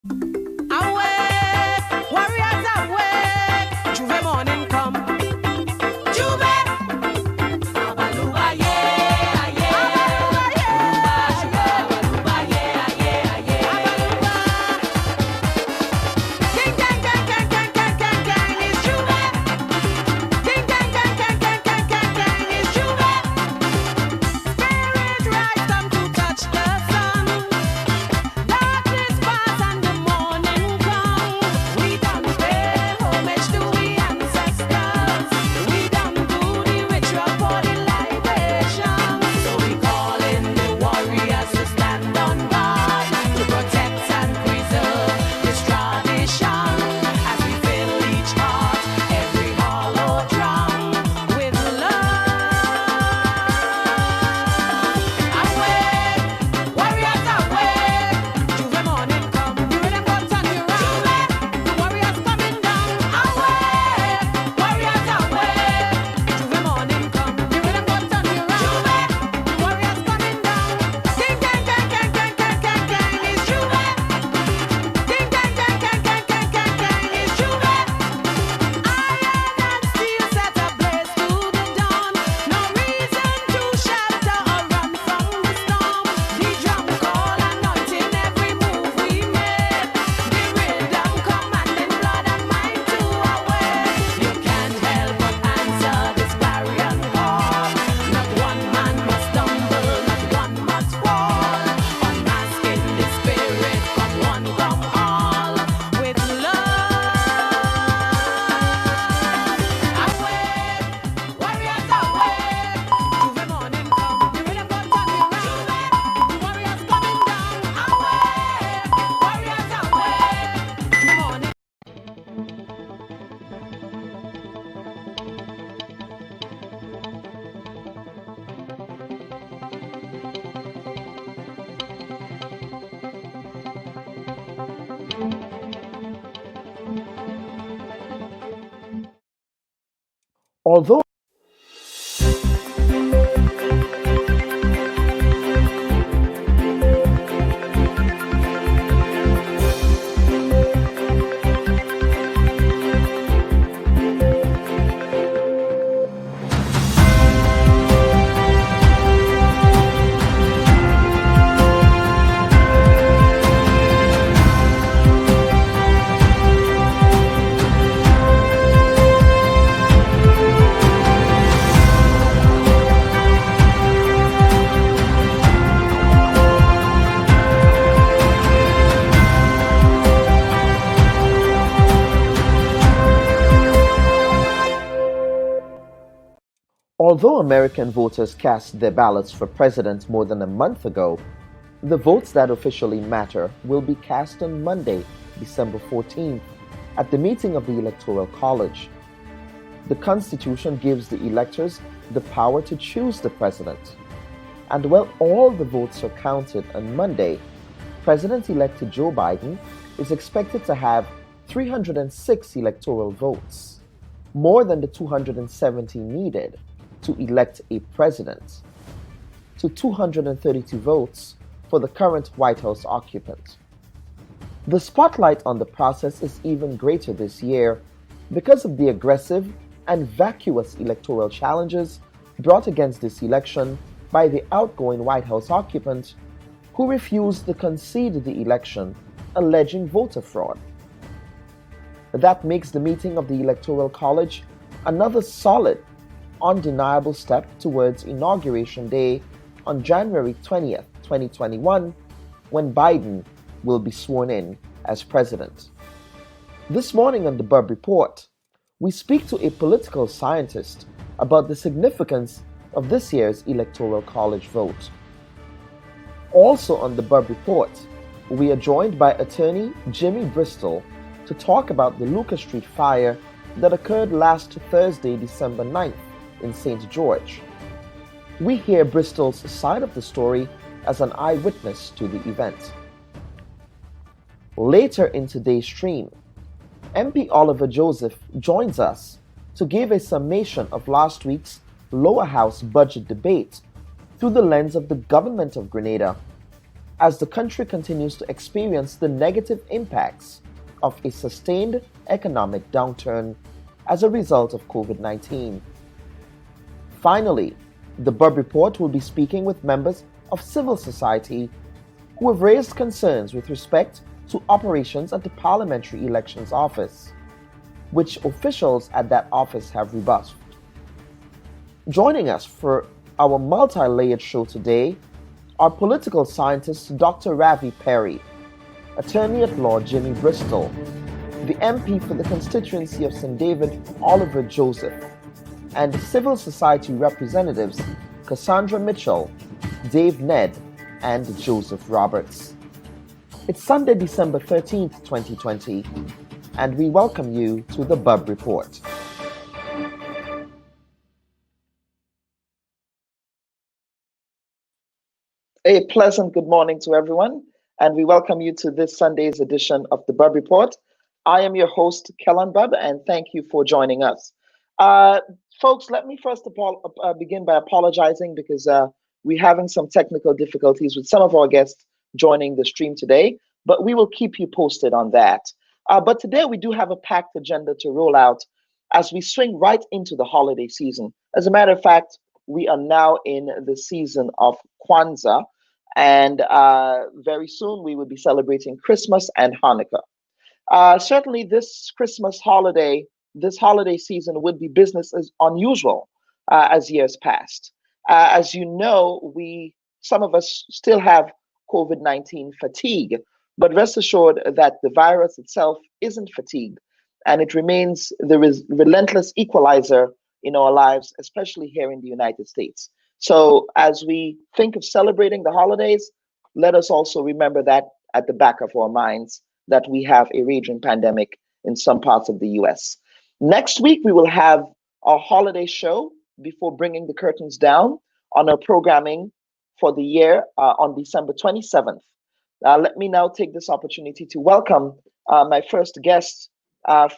Awake, warriors awake, Juve morning come. Juve, Abaluba yeah, Abaluba yeah, Abaluba yeah, Abaluba. Ding dang dang dang dang dang dang dang is Juve. Ding dang dang dang dang dang dang dang is Juve. Spirit rise come to touch the sun. Darkness pass and the morning come. We done pay homage to the ancestors. We done do the ritual for the libation. So we call in the warriors to stand on guard to protect and preserve this tradition. As we fill each heart, every hollow drum with love. Awake, warriors awake, Juve morning come. The rhythm go turn you round. The warriors coming down. Awake, warriors awake, Juve morning come. The rhythm go turn you round. The warriors coming down. Ding dang dang dang dang dang dang dang is Juve. Ding dang dang dang dang dang dang dang is Juve. Iron and steel set ablaze to the dawn. No reason to shelter or run from the storm. The drum call anointing every move we make. The rhythm commanding blood and mind to awake. You can't help but answer this clarion call. Not one man must stumble, not one must fall. Unmasking the spirit, come one, come all, with love. Awake, warriors awake, Juve morning come. The rhythm go turn you round. The warriors coming down. Awake, warriors awake, Juve morning. Although Although American voters cast their ballots for president more than a month ago, the votes that officially matter will be cast on Monday, December 14th, at the meeting of the Electoral College. The Constitution gives the electors the power to choose the president. And while all the votes are counted on Monday, President-elect Joe Biden is expected to have 306 electoral votes, more than the 270 needed to elect a president, to 232 votes for the current White House occupant. The spotlight on the process is even greater this year because of the aggressive and vacuous electoral challenges brought against this election by the outgoing White House occupant who refused to concede the election, alleging voter fraud. That makes the meeting of the Electoral College another solid, undeniable step towards Inauguration Day on January 20th, 2021, when Biden will be sworn in as president. This morning on the Bubb Report, we speak to a political scientist about the significance of this year's Electoral College vote. Also on the Bubb Report, we are joined by attorney Jimmy Bristol to talk about the Lucas Street fire that occurred last Thursday, December 9th in St. George. We hear Bristol's side of the story as an eyewitness to the event. Later in today's stream, MP Oliver Joseph joins us to give a summation of last week's lower house budget debate through the lens of the government of Grenada. as the country continues to experience the negative impacts of a sustained economic downturn as a result of COVID-19. Finally, the Bubb Report will be speaking with members of civil society who have raised concerns with respect to operations at the Parliamentary Elections Office, which officials at that office have rebuffed. Joining us for our multi-layered show today are political scientist Dr. Ravi Perry, attorney at law Jimmy Bristol, the MP for the constituency of St. David Oliver Joseph, and civil society representatives Cassandra Mitchell, Dave Ned, and Joseph Roberts. It's Sunday, December 13th, 2020, and we welcome you to the Bubb Report. A pleasant good morning to everyone, and we welcome you to this Sunday's edition of the Bubb Report. I am your host, Kellan Bubb, and thank you for joining us. Folks, let me first begin by apologizing because we're having some technical difficulties with some of our guests joining the stream today, but we will keep you posted on that. But today we do have a packed agenda to roll out as we swing right into the holiday season. As a matter of fact, we are now in the season of Kwanzaa, and very soon we will be celebrating Christmas and Hanukkah. Certainly this Christmas holiday, this holiday season would be business as unusual as years past. As you know, some of us still have COVID-19 fatigue, but rest assured that the virus itself isn't fatigued, and it remains the relentless equalizer in our lives, especially here in the United States. So as we think of celebrating the holidays, let us also remember that at the back of our minds, that we have a raging pandemic in some parts of the US. Next week, we will have our holiday show before bringing the curtains down on our programming for the year on December 27th. Let me now take this opportunity to welcome my first guest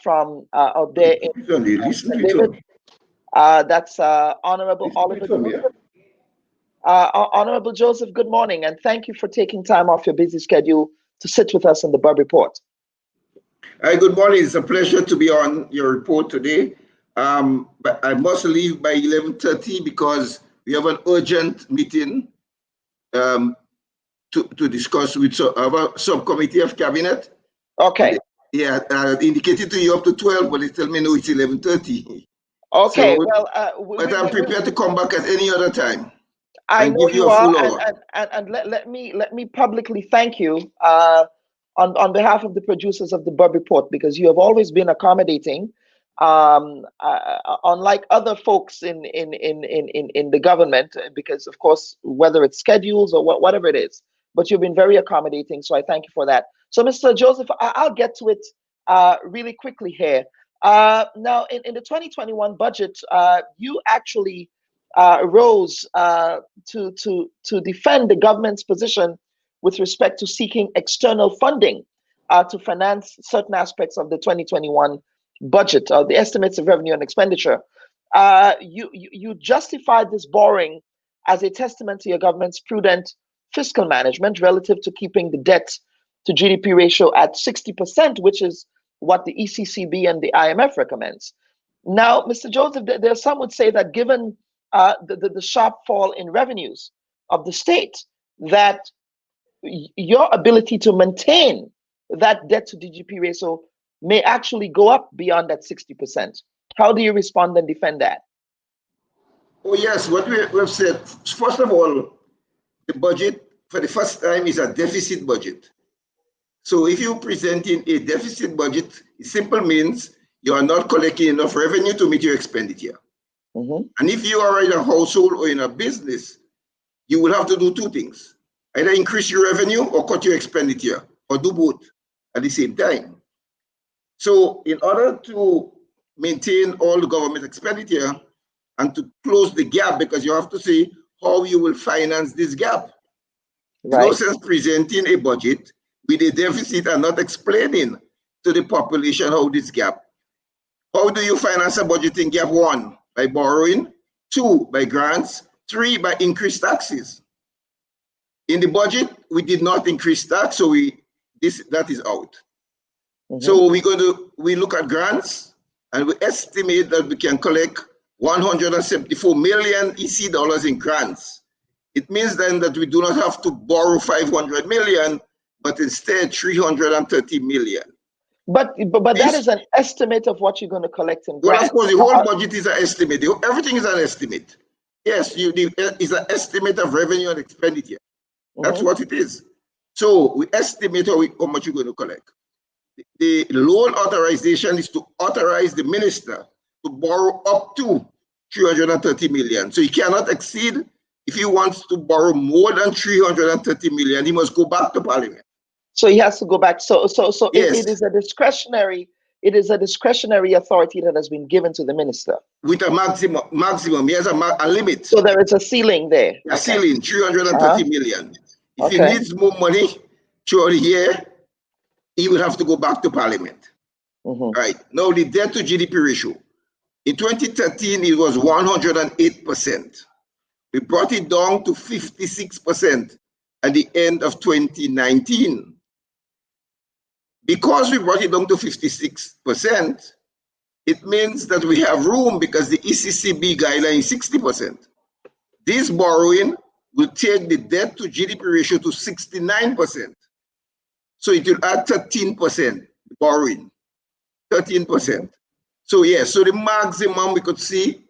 from out there in David. That's Honorable Oliver Joseph. Honorable Joseph, good morning, and thank you for taking time off your busy schedule to sit with us in the Bubb Report. Hi, good morning. It's a pleasure to be on your report today. But I must leave by 11:30 because we have an urgent meeting to discuss with our subcommittee of cabinet. Okay. Yeah, indicated to you up to 12, but they tell me no, it's 11:30. Okay, so, well, but I'm prepared to come back at any other time. I know give you you a full are, hour. and let me publicly thank you on behalf of the producers of the Bubb Report, because you have always been accommodating, unlike other folks in the government, because of course, whether it's schedules or whatever it is, but you've been very accommodating, so I thank you for that. So, Mr. Joseph, I'll get to it really quickly here. Now, in the 2021 budget, you actually rose to defend the government's position with respect to seeking external funding to finance certain aspects of the 2021 budget, the estimates of revenue and expenditure. You justified this borrowing as a testament to your government's prudent fiscal management relative to keeping the debt to GDP ratio at 60%, which is what the ECCB and the IMF recommends. Now, Mr. Joseph, there some would say that given the sharp fall in revenues of the state, that your ability to maintain that debt to GDP ratio may actually go up beyond that 60%. How do you respond and defend that? Oh, yes, what we've said, first of all, the budget for the first time is a deficit budget. So if you're presenting a deficit budget, it simply means you are not collecting enough revenue to meet your expenditure. Mm-hmm. And if you are in a household or in a business, you will have to do two things: either increase your revenue or cut your expenditure, or do both at the same time. So in order to maintain all the government expenditure and to close the gap, because you have to see how you will finance this gap. Right. There's no sense presenting a budget with a deficit and not explaining to the population how this gap. How do you finance a budgeting gap? 1, by borrowing; 2, by grants; 3, by increased taxes. In the budget, we did not increase that, so that is out. Mhm. So we look at grants, and we estimate that we can collect 174 million EC dollars in grants. It means then that we do not have to borrow 500 million, but instead 330 million. But that is an estimate of what you're going to collect in Well, grants. of course, the whole budget is an estimate. Everything is an estimate. Yes, it's an estimate of revenue and expenditure. That's Mhm. what it is. So we estimate how much you're going to collect. The loan authorization is to authorize the minister to borrow up to 330 million. So he cannot exceed. If he wants to borrow more than 330 million, he must go back to Parliament. So he has to go back. So Yes. it is a discretionary. It is a discretionary authority that has been given to the minister. With a maximum, he has a limit. So there is a ceiling there. A ceiling, 330 million. If he Okay. needs more money throughout the year, he will have to go back to Parliament. Mhm. Right. Now, the debt to GDP ratio. In 2013, it was 108%. We brought it down to 56% at the end of 2019. Because we brought it down to 56%, it means that we have room because the ECCB guideline is 60%. This borrowing will take the debt to GDP ratio to 69%. So it will add 13% borrowing, 13%. So yes, so the maximum we could see,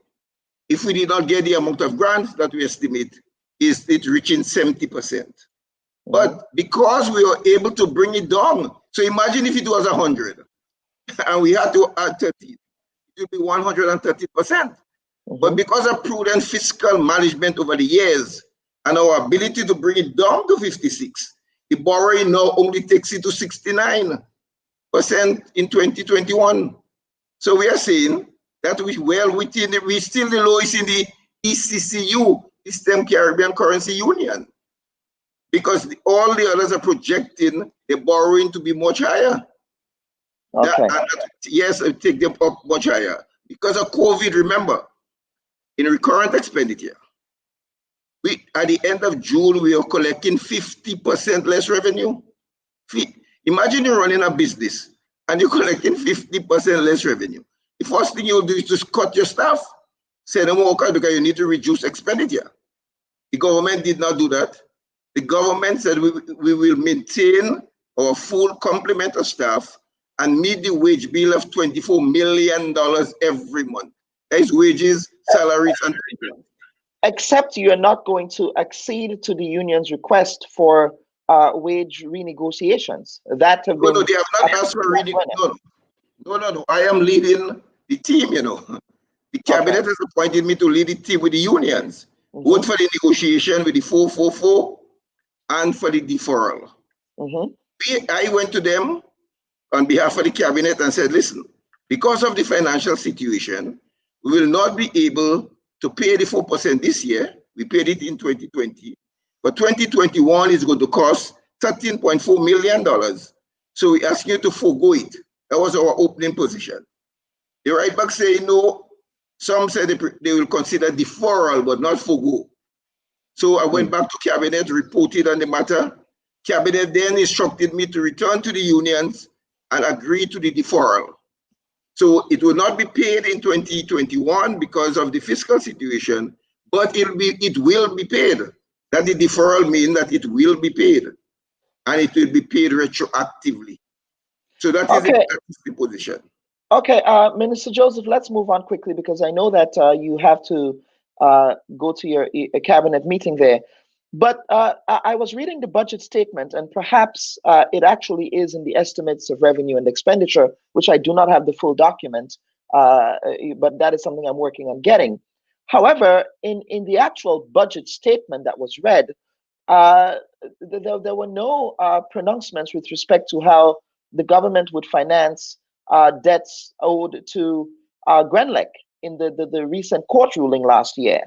if we did not get the amount of grants that we estimate, is it reaching 70%. But because we were able to bring it down, so imagine if it was 100 and we had to add 30, it would be 130%. But because of prudent fiscal management over the years and our ability to bring it down to 56, the borrowing now only takes it to 69% in 2021. So we are saying that we're still the lowest in the ECCU, Eastern Caribbean Currency Union, because all the others are projecting the borrowing to be much higher. Okay. Yes, I take them up much higher. Because of COVID, remember, in recurrent expenditure, at the end of June, we are collecting 50% less revenue. Imagine you're running a business and you're collecting 50% less revenue. The first thing you'll do is just cut your staff, send them workers because you need to reduce expenditure. The government did not do that. The government said we will maintain our full complement of staff and meet the wage bill of $24 million every month. That is wages, salaries, and premiums. Except you're not going to accede to the union's request for wage renegotiations. That have been. No, they have not asked for No. I am leading the team, you know. The cabinet has appointed me to lead the team with the unions, both for the negotiation with the 444 and for the deferral. I went to them on behalf of the cabinet and said, listen, because of the financial situation, we will not be able to pay the 4% this year. We paid it in 2020. But 2021 is going to cost $13.4 million. So we ask you to forego it. That was our opening position. The right back say no. Some said they will consider deferral, but not forego. So I went back to cabinet, reported on the matter. Cabinet then instructed me to return to the unions and agree to the deferral. So it will not be paid in 2021 because of the fiscal situation, but it will be paid. That the deferral means that it will be paid, and it will be paid retroactively. So that is the position. Okay, Minister Joseph, let's move on quickly because I know that you have to go to your cabinet meeting there. But I was reading the budget statement, and perhaps it actually is in the estimates of revenue and expenditure, which I do not have the full document, but that is something I'm working on getting. However, in the actual budget statement that was read, there were no pronouncements with respect to how the government would finance debts owed to Grenlec in the recent court ruling last year.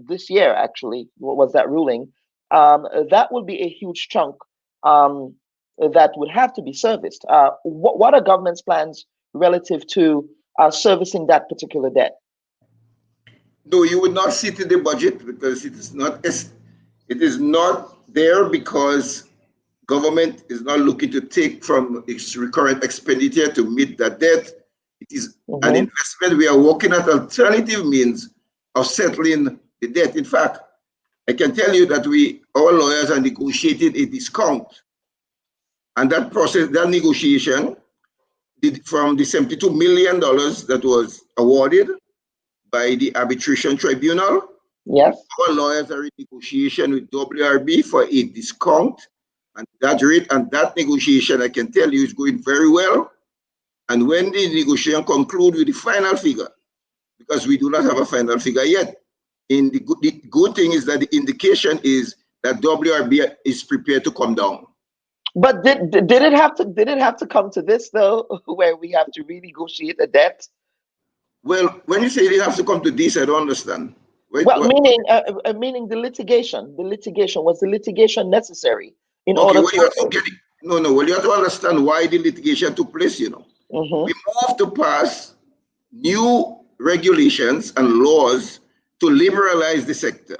This year actually was that ruling. That would be a huge chunk that would have to be serviced. What are government's plans relative to servicing that particular debt? No, you would not see it in the budget because it is not there because government is not looking to take from its recurrent expenditure to meet that debt. It is an investment. We are working at alternative means of settling the debt. In fact, I can tell you that our lawyers are negotiating a discount. And that process, that negotiation, from the $72 million that was awarded by the arbitration tribunal, Yes. our lawyers are in negotiation with WRB for a discount. And that rate and that negotiation, I can tell you, is going very well. And when the negotiation conclude with the final figure, because we do not have a final figure yet, the good thing is that the indication is that WRB is prepared to come down. But did it have to come to this though, where we have to renegotiate the debt? Well, when you say they have to come to this, I don't understand. Meaning the litigation. Was the litigation necessary in Okay, order well, you have to to? get it. No. Well, you have to understand why the litigation took place. We moved to pass new regulations and laws to liberalize the sector,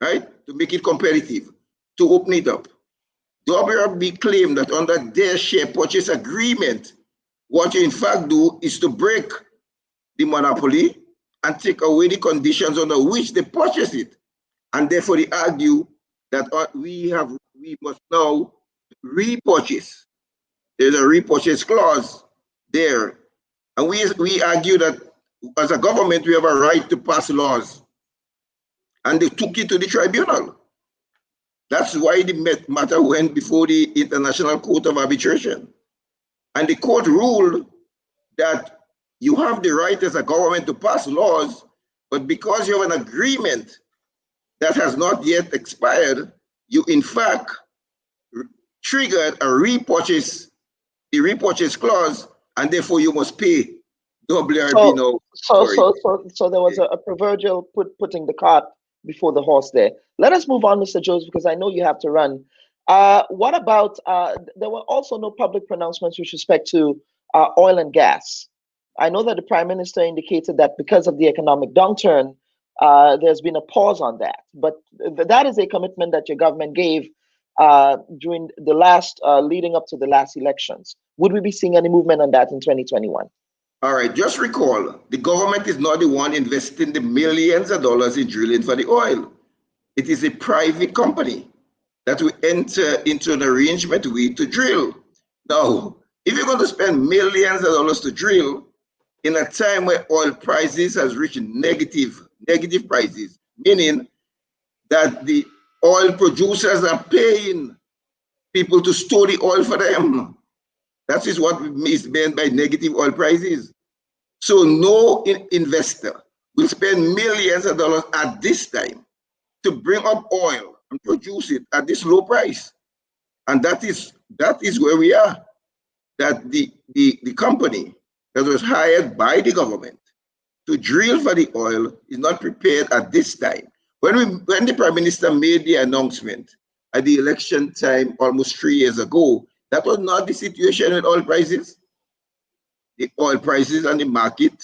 right? To make it competitive, to open it up. WRB claimed that under their share purchase agreement, what you in fact do is to break the monopoly and take away the conditions under which they purchase it. And therefore they argue that we must now repurchase. There's a repurchase clause there. And we argue that as a government, we have a right to pass laws. And they took it to the tribunal. That's why the matter went before the International Court of Arbitration. And the court ruled that you have the right as a government to pass laws, but because you have an agreement that has not yet expired, you in fact triggered the repurchase clause, and therefore you must pay WRB now. So there was a proverbial putting the cart before the horse there. Let us move on, Mr. Joseph, because I know you have to run. What about, there were also no public pronouncements with respect to oil and gas. I know that the Prime Minister indicated that because of the economic downturn, there's been a pause on that. But that is a commitment that your government gave during the last, leading up to the last elections. Would we be seeing any movement on that in 2021? All right, just recall, the government is not the one investing the millions of dollars in drilling for the oil. It is a private company that will enter into an arrangement with to drill. Now, if you're going to spend millions of dollars to drill in a time where oil prices has reached negative prices, meaning that the oil producers are paying people to store the oil for them. That is what is meant by negative oil prices. So no investor will spend millions of dollars at this time to bring up oil and produce it at this low price. And that is where we are. That the company that was hired by the government to drill for the oil is not prepared at this time. When the Prime Minister made the announcement at the election time almost 3 years ago, that was not the situation with oil prices. The oil prices on the market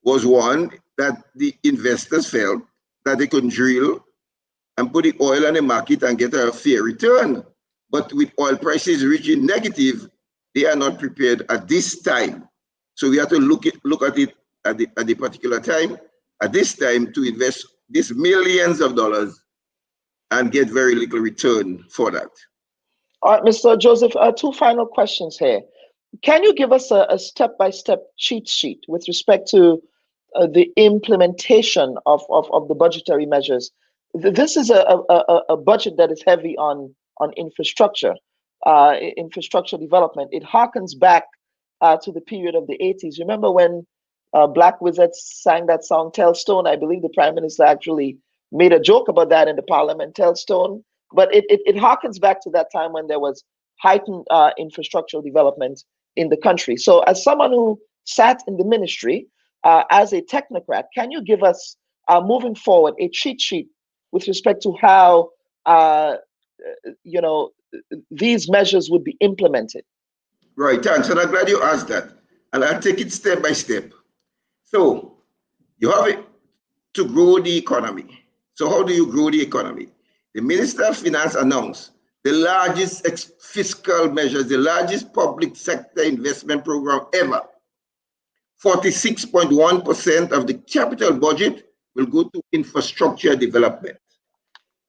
was one that the investors felt that they could drill and put the oil on the market and get a fair return. But with oil prices reaching negative, they are not prepared at this time. So we have to look at it at the particular time, at this time, to invest these millions of dollars and get very little return for that. All right, Mr. Joseph, two final questions here. Can you give us a step-by-step cheat sheet with respect to the implementation of the budgetary measures? This is a budget that is heavy on infrastructure, infrastructure development. It harkens back to the period of the 80s. Remember when Black Wizards sang that song, Tell Stone? I believe the Prime Minister actually made a joke about that in the Parliament, Tell Stone. But it harkens back to that time when there was heightened infrastructural development in the country. So as someone who sat in the ministry as a technocrat, can you give us, moving forward, a cheat sheet with respect to how these measures would be implemented? Right, thanks. And I'm glad you asked that. And I'll take it step by step. So you have to grow the economy. So how do you grow the economy? the Minister of Finance announced the largest fiscal measures, the largest public sector investment program ever. 46.1% of the capital budget will go to infrastructure development.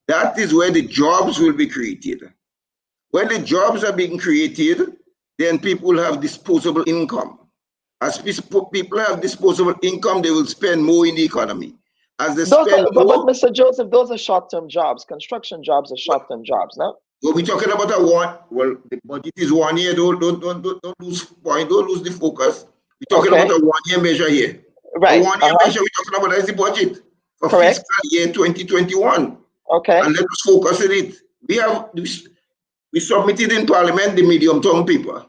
That is where the jobs will be created. When the jobs are being created, then people have disposable income. As people have disposable income, they will spend more in the economy. As they spend But more, Mr. Joseph, those are short-term jobs. Construction jobs are short-term jobs, no? so we're talking about a one. Well, the budget is 1 year. Don't lose point. Don't lose the focus. We're talking about a 1 year measure here. Right. A 1 year measure we're talking about is the budget for Correct. fiscal year 2021. Okay. And let us focus on it. We submitted in Parliament the medium-term paper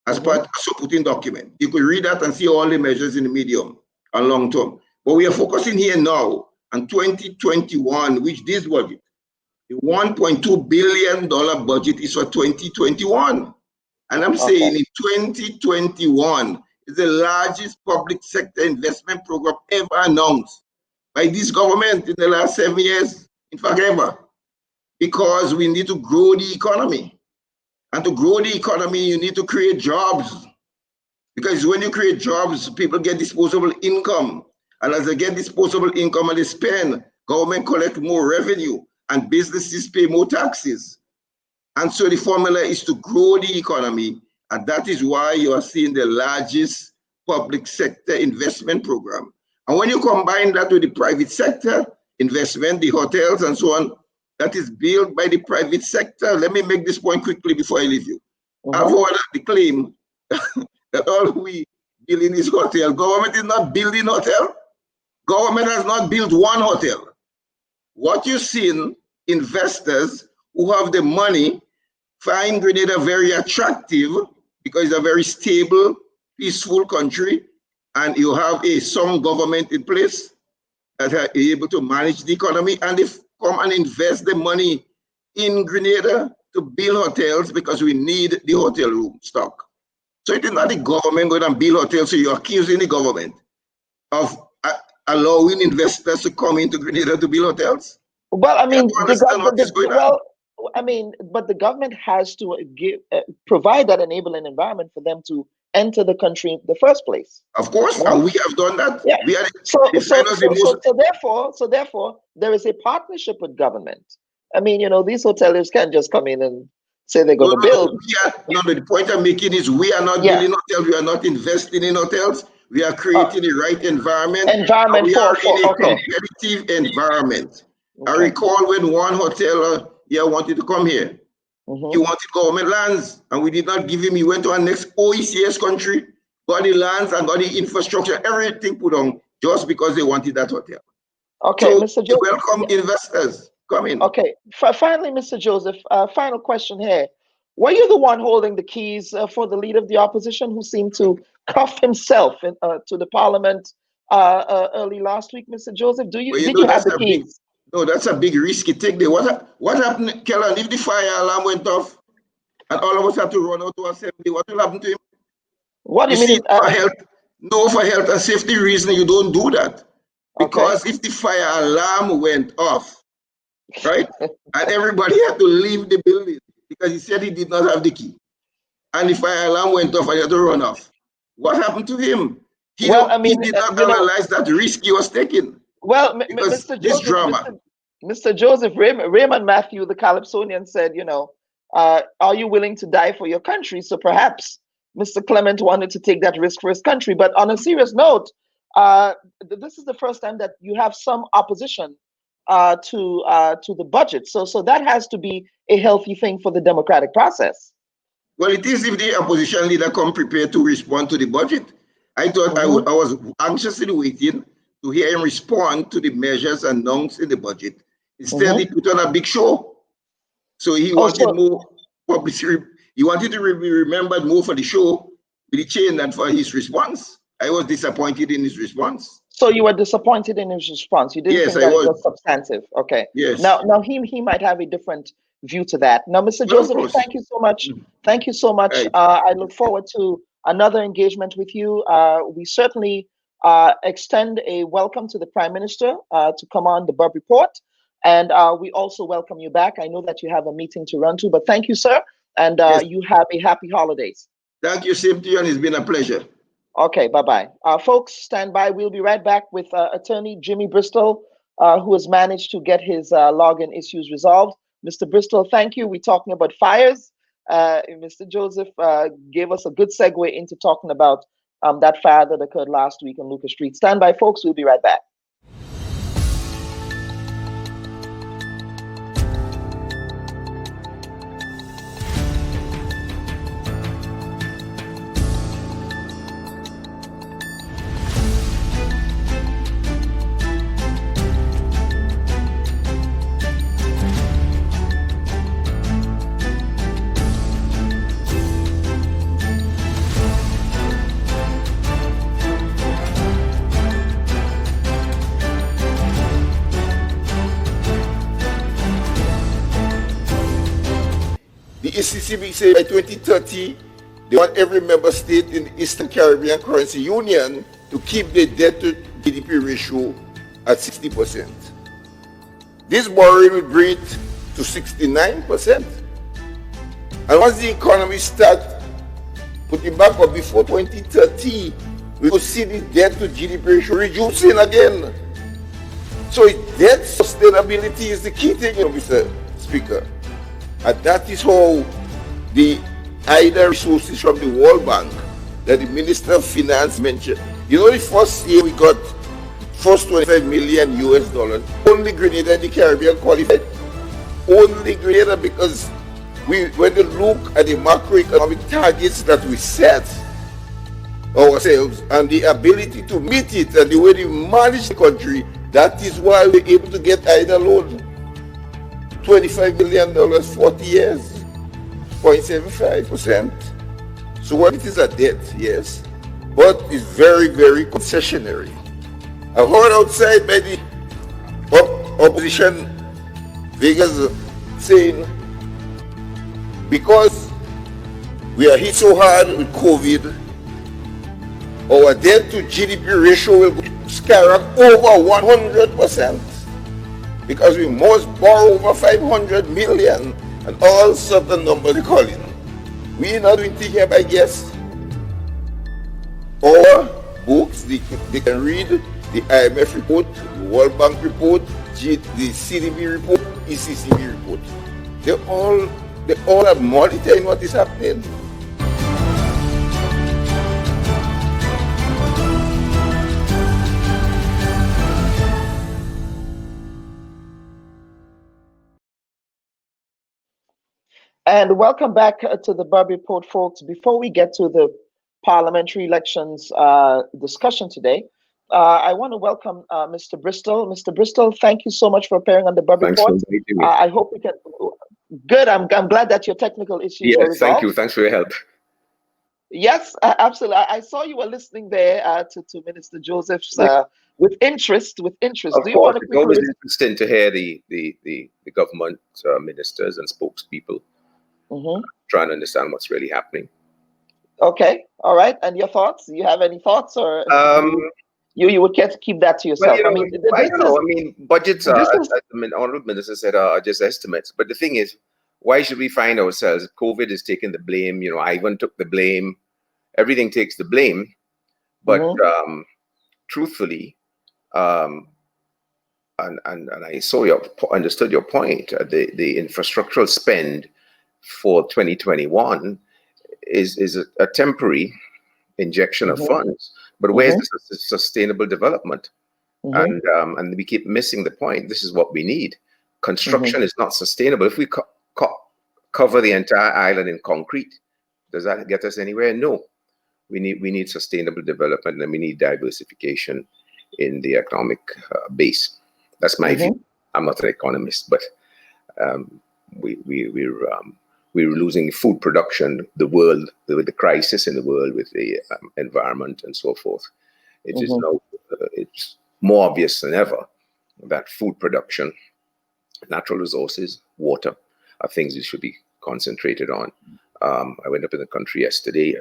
as part of a supporting document. You could read that and see all the measures in the medium and long-term. But we are focusing here now on 2021, which this budget, the $1.2 billion budget is for 2021. And I'm saying in 2021 is the largest public sector investment program ever announced by this government in the last 7 years, in fact, ever. Because we need to grow the economy. And to grow the economy, you need to create jobs. Because when you create jobs, people get disposable income. And as they get disposable income and they spend, government collect more revenue and businesses pay more taxes. And so the formula is to grow the economy. And that is why you are seeing the largest public sector investment program. And when you combine that with the private sector investment, the hotels and so on, that is built by the private sector. Let me make this point quickly before I leave you. I've heard the claim that all we building is hotel. Government is not building hotel. Government has not built one hotel. What you've seen, investors who have the money find Grenada very attractive because it's a very stable, peaceful country, and you have a strong government in place that are able to manage the economy, and they come and invest the money in Grenada to build hotels because we need the hotel room stock. So it is not the government going to build hotels, so you're accusing the government of allowing investors to come into Grenada to build hotels? Well, I mean, what is going on? I mean, but the government has to provide that enabling environment for them to enter the country in the first place. Of course, Right? and we have done that. Yeah. We are Therefore, there is a partnership with government. I mean, these hoteliers can't just come in and say they're going to build. The point I'm making is we are not building hotels. We are not investing in hotels. We are creating the right environment. We are in a competitive environment. I recall when one hotel wanted to come here. He wanted government lands, and we did not give him. He went to our next OECS country, got the lands and got the infrastructure, everything put on, just because they wanted that hotel. Okay, so Mr. Joseph. Welcome investors. Come in. Okay, finally, Mr. Joseph, final question here. Were you the one holding the keys for the leader of the opposition who seemed to cuff himself to the parliament early last week, Mr. Joseph? Did you have the keys? No, that's a big risky take there. What happened, Kellan, if the fire alarm went off and all of us had to run out to assembly, what will happen to him? What do you mean? For health and safety reason, you don't do that. Because if the fire alarm went off, right, and everybody had to leave the building because he said he did not have the key, and the fire alarm went off and he had to run off, what happened to him? He did not realize that risk he was taking. Well, Mr. Joseph, Mr. Joseph, Raymond Matthew, the Calypsonian, said, are you willing to die for your country? So perhaps Mr. Clement wanted to take that risk for his country. But on a serious note, this is the first time that you have some opposition to the budget. So that has to be a healthy thing for the democratic process. Well, it is if the opposition leader come prepared to respond to the budget. I thought I was anxiously waiting to hear him respond to the measures announced in the budget. Instead, he put on a big show. So he wanted more publicity. He wanted to be remembered more for the show with the chain than for his response. I was disappointed in his response. So you were disappointed in his response. You didn't think that it was substantive. Okay. Yes. Now he might have a different view to that. Now, Mr. Joseph, thank you so much. Thank you so much. Right. I look forward to another engagement with you. We certainly extend a welcome to the Prime Minister to come on the Bubb Report. And we also welcome you back. I know that you have a meeting to run to, but thank you, sir. And Yes. you have a happy holidays. Thank you, same to you, and it's been a pleasure. Okay, bye-bye. Folks, stand by. We'll be right back with Attorney Jimmy Bristol, who has managed to get his login issues resolved. Mr. Bristol, thank you. We're talking about fires. Mr. Joseph gave us a good segue into talking about that fire that occurred last week on Lucas Street. Stand by, folks. We'll be right back. The ECCB say by 2030, they want every member state in the Eastern Caribbean Currency Union to keep the debt to GDP ratio at 60%. This borrowing will bring it to 69%. And once the economy starts putting back up before 2030, we will see the debt to GDP ratio reducing again. So debt sustainability is the key thing, Mr. Speaker. And that is how the IDA resources from the World Bank that the Minister of Finance mentioned. You know, the first year we got first 25 million US dollars. Only Grenada and the Caribbean qualified. Only Grenada, because when you look at the macroeconomic targets that we set ourselves and the ability to meet it and the way we manage the country, that is why we're able to get IDA loan. $25 million, 40 years, 0.75%. So what it is a debt, yes, but it's very, very concessionary. I heard outside by the opposition figures saying, because we are hit so hard with COVID, our debt to GDP ratio will skyrocket over 100%. Because we must borrow over 500 million and all sorts of numbers they call it. We're not doing things here by guess. Or books, they can read the IMF report, the World Bank report, the CDB report, ECCB report. They all are monitoring what is happening. And welcome back to the Bubb Report, folks. Before we get to the parliamentary elections discussion today, I want to welcome Mr. Bristol. Mr. Bristol, thank you so much for appearing on the Bubb Report. I hope we can. Good. I'm glad that your technical issues were resolved. Thank you. Thanks for your help. Yes, absolutely. I saw you were listening there to Minister Joseph's with interest. Of Do you course, want to it's always interesting to hear the government ministers and spokespeople trying to understand what's really happening. Okay, all right. And your thoughts? Do you have any thoughts, or you would care to keep that to yourself? Well, I mean, budgets are, as the honorable minister said, are just estimates. But the thing is, why should we find ourselves? COVID is taking the blame. You know, Ivan took the blame. Everything takes the blame. But truthfully, and I understood your point. The infrastructural spend for 2021 is a temporary injection of funds. But where's the sustainable development? And we keep missing the point. This is what we need. Construction is not sustainable. If we cover the entire island in concrete, does that get us anywhere? No. We need sustainable development, and we need diversification in the economic base. That's my view. I'm not an economist, but we're losing food production, the world, with the crisis in the world, with the environment and so forth. It is now it's more obvious than ever that food production, natural resources, water are things we should be concentrated on. I went up in the country yesterday,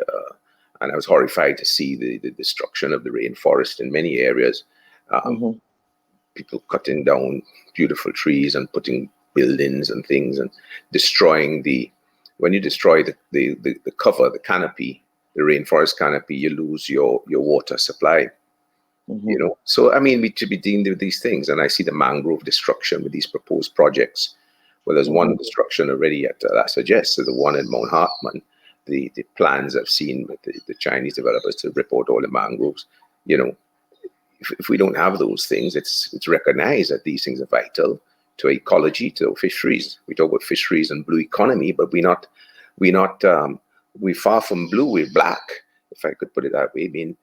and I was horrified to see the destruction of the rainforest in many areas. people cutting down beautiful trees and putting buildings and things and destroying when you destroy the cover, the canopy, the rainforest canopy, you lose your water supply. So I mean, we should be dealing with these things, and I see the mangrove destruction with these proposed projects. Well, there's one destruction already I suggest, so the one in Mount Hartman, the plans I've seen with the Chinese developers to rip out all the mangroves. If we don't have those things, it's recognized that these things are vital to ecology, to fisheries. We talk about fisheries and blue economy, but we're far from blue, we're black, if I could put it that way. I mean,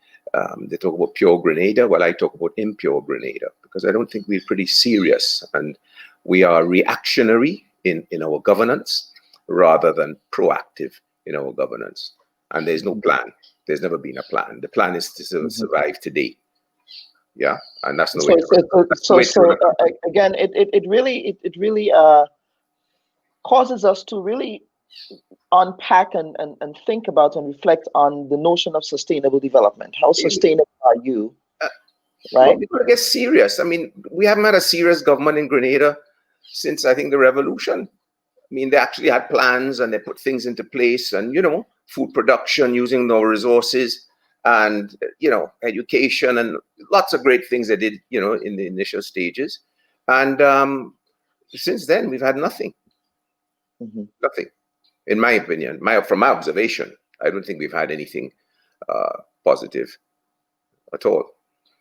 they talk about pure Grenada. Well, I talk about impure Grenada, because I don't think we're pretty serious, and we are reactionary in our governance rather than proactive in our governance. And there's no plan. There's never been a plan. The plan is to survive today. Yeah, and that's the way. Again, it really causes us to really unpack and think about and reflect on the notion of sustainable development. How sustainable are you? Right? Well, we've got to get serious. I mean, we haven't had a serious government in Grenada since, I think, the revolution. I mean, they actually had plans and they put things into place, and food production using our resources, and education, and lots of great things they did in the initial stages. And since then we've had nothing. Nothing, in my opinion, from my observation. I don't think we've had anything positive at all.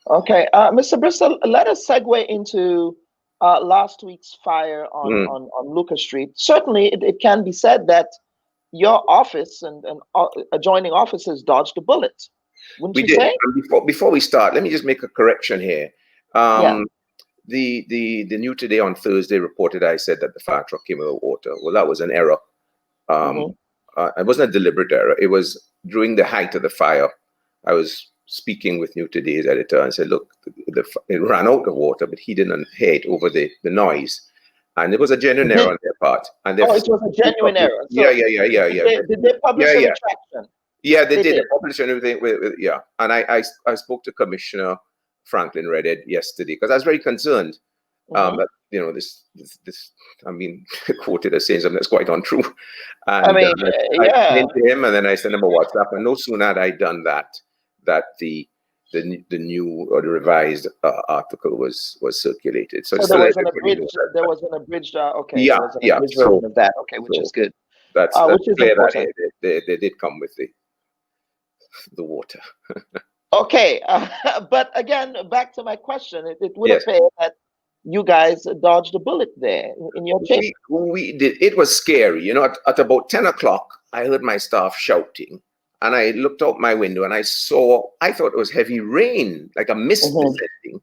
Okay, Mr. Bristol, let us segue into last week's fire on Lucas Street. Certainly it can be said that your office and adjoining offices dodged a bullet. Wouldn't you say? Before we start, let me just make a correction here. The New Today on Thursday reported I said that the fire truck came without water. Well, that was an error. It wasn't a deliberate error. It was during the height of the fire. I was speaking with New Today's editor and said, look, it ran out of water, but he didn't hear it over the noise. And it was a genuine error on their part. And it was a genuine error. So yeah. Did they publish a retraction? Yeah, they did. They published everything. And I spoke to Commissioner Franklin Redhead yesterday, because I was very concerned that this I mean, quoted as saying something that's quite untrue. And I came to him, and then I sent him a WhatsApp, and no sooner had I done that the new or the revised article was circulated. So there was an abridged. Okay. Yeah. Version of that. Okay, which is good. That's which is clear important. That they did come with the water. Okay, but again, back to my question. It would appear that you guys dodged a bullet there in your case. We did. It was scary. At about 10 o'clock, I heard my staff shouting, and I looked out my window and I thought it was heavy rain, like a mist descending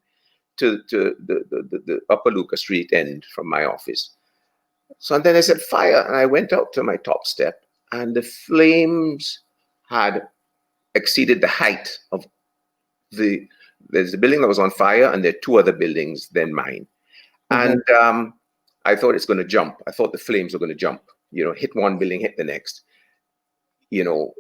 to the upper Lucas Street end from my office. So then I said, fire, and I went out to my top step, and the flames had exceeded the height of there's a building that was on fire, and there are two other buildings than mine. And I thought it's going to jump. I thought the flames were going to jump, hit one building, hit the next. It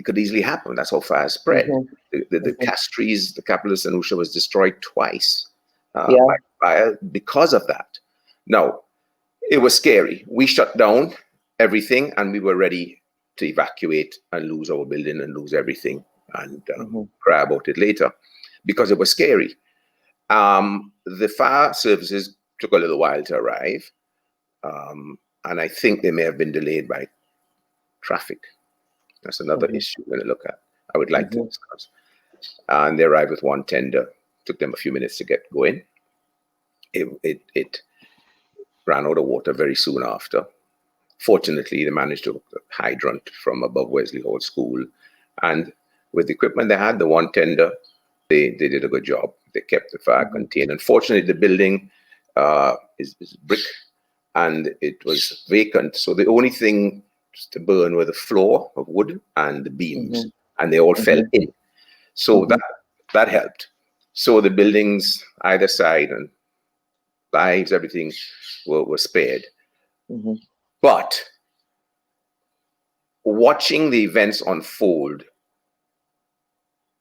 could easily happen. That's how fire spread. The Castries, the capital of St. Lucia, was destroyed twice by fire because of that. Now, it was scary. We shut down everything, and we were ready to evacuate and lose our building and lose everything, and cry about it later, because it was scary. The fire services took a little while to arrive, and I think they may have been delayed by traffic. That's another issue we're going to look at. I would like to discuss. And they arrived with one tender. Took them a few minutes to get going. It ran out of water very soon after. Fortunately, they managed to hook a hydrant from above Wesley Hall School, and with the equipment they had, the one tender, they did a good job. They kept the fire contained. Unfortunately, the building is brick, and it was vacant. So the only thing to burn were the floor of wood and the beams, and they all fell in. So that helped. So the buildings either side and lives, everything were spared. But watching the events unfold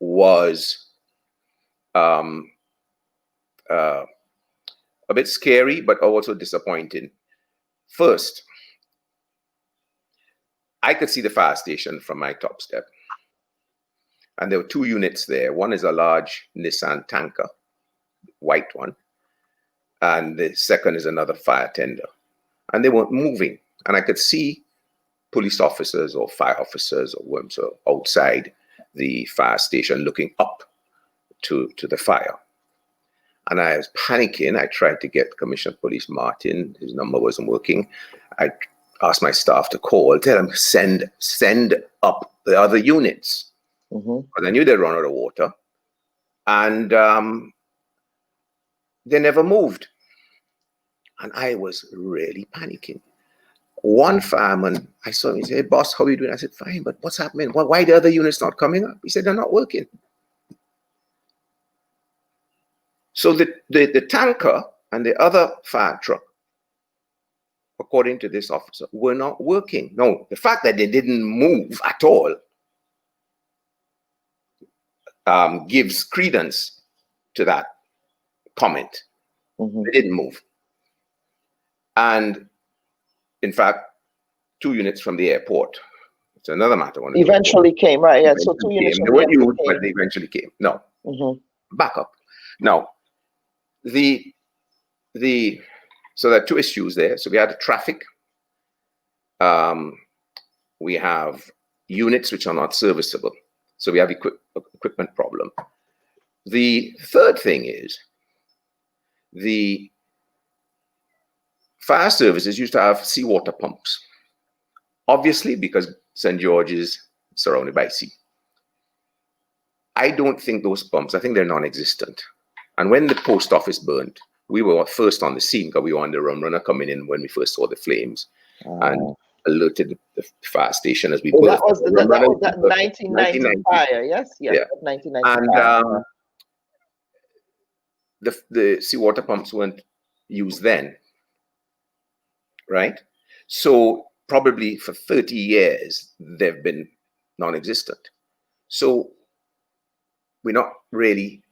was a bit scary, but also disappointing. First, I could see the fire station from my top step. And there were 2 units there. One is a large Nissan tanker, white one. And the second is another fire tender. And they weren't moving. And I could see police officers or fire officers or worms outside the fire station looking up to the fire. And I was panicking. I tried to get Commissioner of Police Martin. His number wasn't working. I asked my staff to call, tell them, send up the other units. Because I knew they'd run out of water. And they never moved. And I was really panicking. One fireman, I saw him, he said, "Hey, boss, how are you doing?" I said, "Fine, but what's happening? Why are the other units not coming up?" He said, "They're not working." So the tanker and the other fire truck, according to this officer, were not working. No, the fact that they didn't move at all gives credence to that comment. They didn't move. And in fact, 2 units from the airport, it's another matter. Eventually came, right? Yeah, so 2 units from they the weren't airport used, but they eventually came. No. Back up. Now, so there are 2 issues there. So we had the traffic. We have units which are not serviceable. So we have equipment problem. The third thing is the fire services used to have seawater pumps. Obviously, because St. George is surrounded by sea. I don't think those pumps, I think they're non-existent. And when the post office burned, we were first on the scene because we were on the rum runner coming in when we first saw the flames and alerted the fire station as we burst. That was that 1990 fire, yes? Yeah. 1990 and the seawater pumps weren't used then, right? So probably for 30 years, they've been non-existent. So we're not really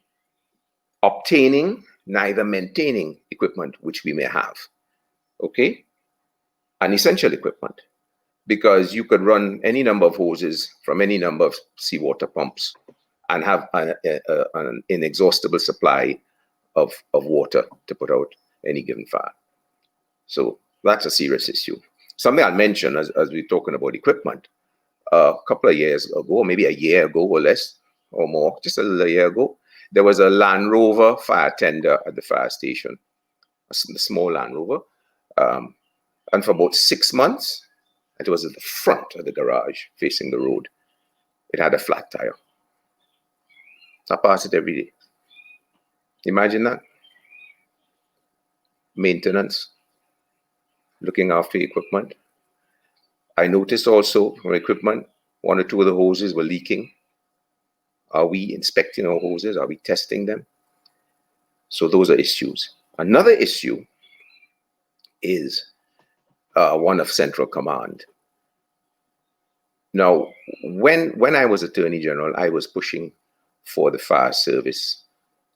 obtaining, neither maintaining equipment which we may have, okay? An essential equipment, because you could run any number of hoses from any number of seawater pumps and have an inexhaustible supply of water to put out any given fire. So that's a serious issue. Something I'll mention as we're talking about equipment, a couple of years ago, maybe a year ago or less or more, just a little year ago, there was a Land Rover fire tender at the fire station, a small Land Rover. And for about 6 months, it was at the front of the garage facing the road. It had a flat tire. I pass it every day. Imagine that. Maintenance, looking after equipment. I noticed also from equipment, 1 or 2 of the hoses were leaking. Are we inspecting our hoses? Are we testing them? So those are issues. Another issue is one of Central Command. Now, when I was Attorney General, I was pushing for the fire service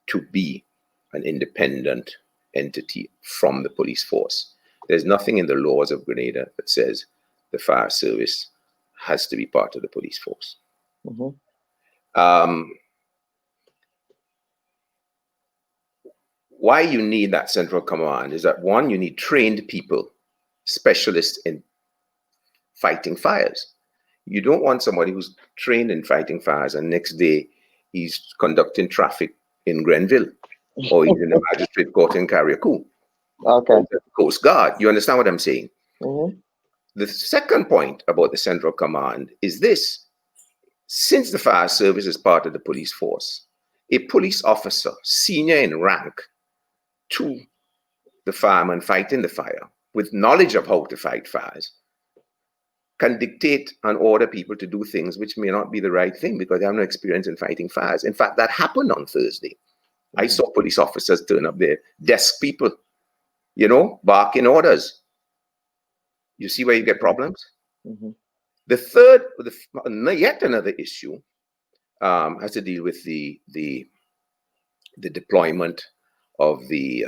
to be an independent entity from the police force. There's nothing in the laws of Grenada that says the fire service has to be part of the police force. Why you need that Central Command is that, 1, you need trained people, specialists in fighting fires. You don't want somebody who's trained in fighting fires and next day he's conducting traffic in Grenville or he's in the magistrate court in Carriacou. Okay. Coast Guard. You understand what I'm saying? The second point about the Central Command is this. Since the fire service is part of the police force, a police officer, senior in rank to the fireman fighting the fire, with knowledge of how to fight fires, can dictate and order people to do things which may not be the right thing because they have no experience in fighting fires. In fact, that happened on Thursday. I saw police officers turn up their desk people, you know, barking orders. You see where you get problems? The third, yet another issue has to deal with the deployment of the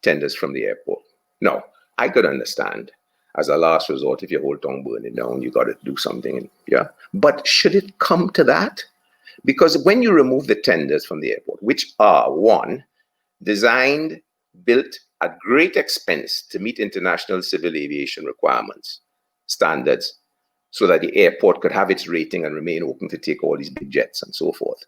tenders from the airport. No, I could understand as a last resort, if your whole town burning down, you got to do something. Yeah. But should it come to that? Because when you remove the tenders from the airport, which are, one, designed, built at great expense to meet international civil aviation requirements, standards, so that the airport could have its rating and remain open to take all these big jets and so forth.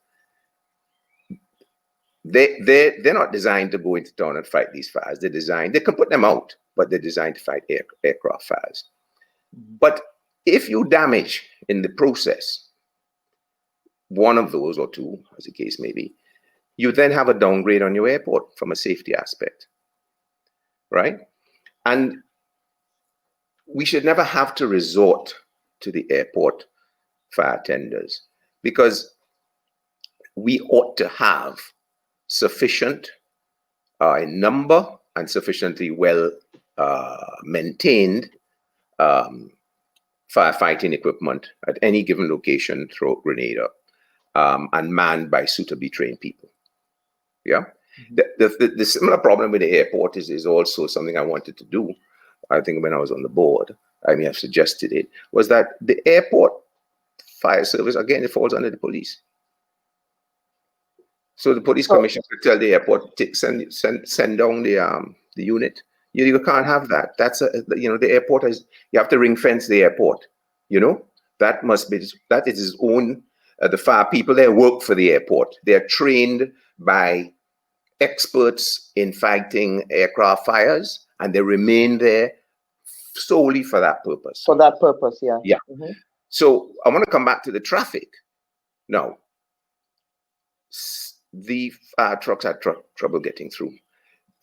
They're not designed to go into town and fight these fires. They can put them out, but they're designed to fight aircraft fires. But if you damage in the process one of those or two, as the case may be, you then have a downgrade on your airport from a safety aspect, right? And we should never have to resort to the airport fire tenders, because we ought to have sufficient number and sufficiently well maintained firefighting equipment at any given location throughout Grenada, and manned by suitably trained people. Yeah. The similar problem with the airport is also something I wanted to do. I think when I was on the board, I may have suggested it, was that the airport fire service, again, it falls under the police. So the police commission could tell the airport, send down the unit. You can't have that. That's the airport is, you have to ring fence the airport. That is its own. The fire people there work for the airport. They are trained by experts in fighting aircraft fires, and they remain there solely for that purpose. For that purpose, yeah. Yeah. Mm-hmm. So I want to come back to the traffic. Now, the fire trucks had trouble getting through.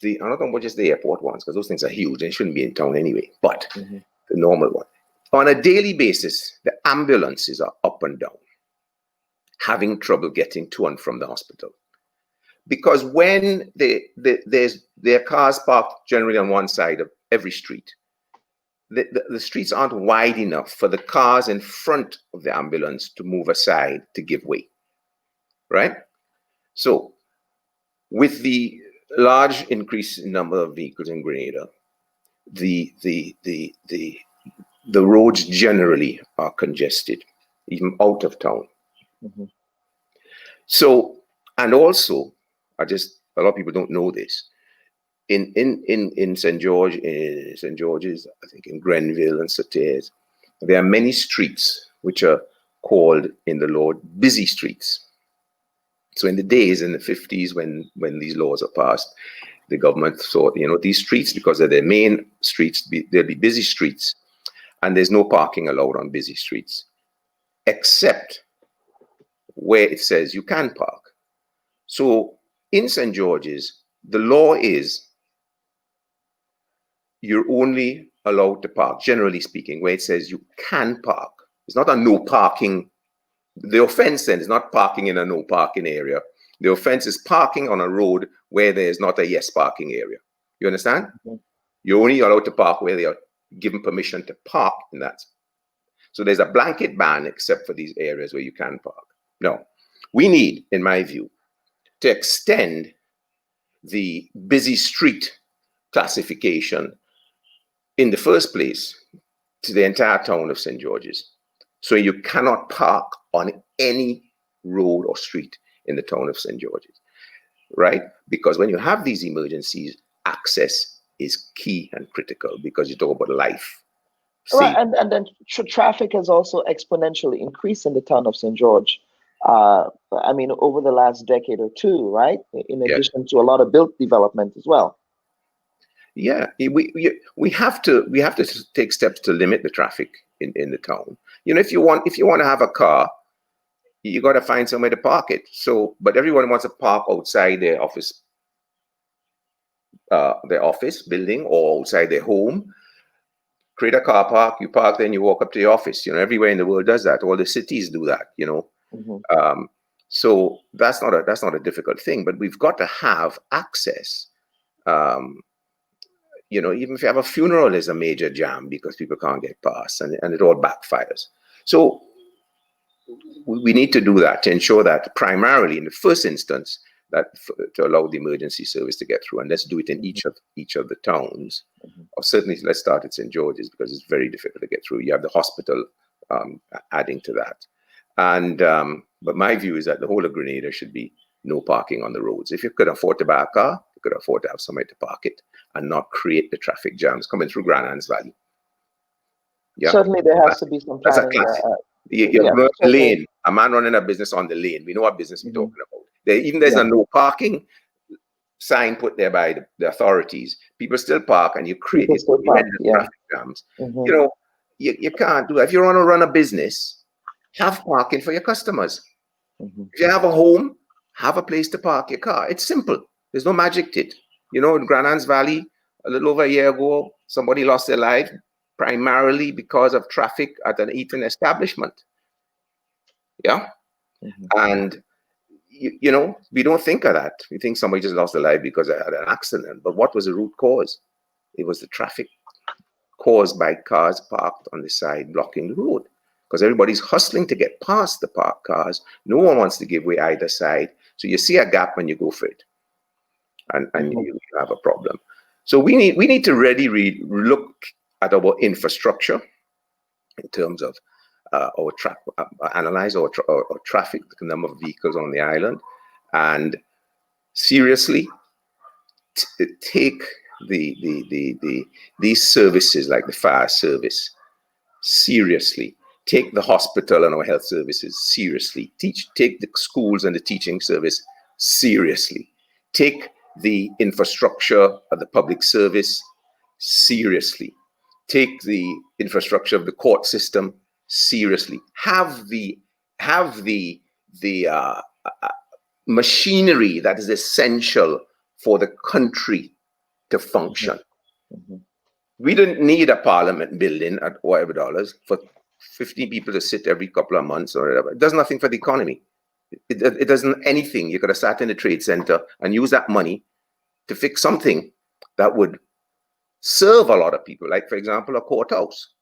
I'm not talking about just the airport ones, because those things are huge. They shouldn't be in town anyway. But the normal one. On a daily basis, the ambulances are up and down, having trouble getting to and from the hospital. Because when their cars parked generally on one side of every street, the streets aren't wide enough for the cars in front of the ambulance to move aside to give way, right? So with the large increase in number of vehicles in Grenada, the roads generally are congested, even out of town. So, and also, a lot of people don't know this. In St. George's, I think in Grenville and Sauters, there are many streets which are called in the law busy streets. So in the days in the 50s when these laws are passed, the government thought, these streets, because they're their main streets, they'll be busy streets, and there's no parking allowed on busy streets, except where it says you can park. So in St. George's, the law is you're only allowed to park, generally speaking, where it says you can park. It's not a no parking. The offense then is not parking in a no parking area. The offense is parking on a road where there is not a yes parking area. You understand? You're only allowed to park where they are given permission to park in that. So there's a blanket ban except for these areas where you can park. No, we need, in my view, to extend the busy street classification in the first place to the entire town of St. George's. So you cannot park on any road or street in the town of St. George's, right? Because when you have these emergencies, access is key and critical, because you talk about life. Right, and then traffic has also exponentially increased in the town of St. George. Over the last decade or two, right? In addition to a lot of built development as well. Yeah, we have to take steps to limit the traffic in the town. If you want to have a car, you got to find somewhere to park it. So, but everyone wants to park outside their office building or outside their home. Create a car park, you park, then you walk up to your office. Everywhere in the world does that. All the cities do that. So that's not a difficult thing. But we've got to have access. Even if you have a funeral, there's a major jam because people can't get past, and it all backfires. So we need to do that to ensure that primarily, in the first instance, to allow the emergency service to get through, and let's do it in each of the towns. Or certainly, let's start at St. George's because it's very difficult to get through. You have the hospital adding to that, and but my view is that the whole of Grenada should be no parking on the roads. If you could afford to buy a car, you could afford to have somewhere to park it and not create the traffic jams coming through Grand Anne's Valley. Yeah, certainly there has to be some planning. That's a classic. Lane. A man running a business on the lane. We know what business we're talking about. There's a no parking sign put there by the authorities. People still park, and you create traffic jams. You know, you can't do that. If you want to run a business, have parking for your customers. If you have a home, have a place to park your car. It's simple. There's no magic to it. You know, in Grand Anne's Valley, a little over a year ago, somebody lost their life primarily because of traffic at an eating establishment. Yeah. And, you know, we don't think of that. We think somebody just lost their life because they had an accident. But what was the root cause? It was the traffic caused by cars parked on the side blocking the road. Because everybody's hustling to get past the parked cars. No one wants to give way either side. So you see a gap when you go for it. And you have a problem. So we need to really look at our infrastructure in terms of analyze our traffic, the number of vehicles on the island, and seriously take these services like the fire service seriously. Take the hospital and our health services seriously. Take the schools and the teaching service seriously. Take the infrastructure of the public service seriously. Take the infrastructure of the court system seriously. Have the machinery that is essential for the country to function. We didn't need a parliament building at whatever dollars for 15 people to sit every couple of months or whatever. It does nothing for the economy. It doesn't anything. You could have sat in the trade center and use that money to fix something that would serve a lot of people, like, for example, a courthouse.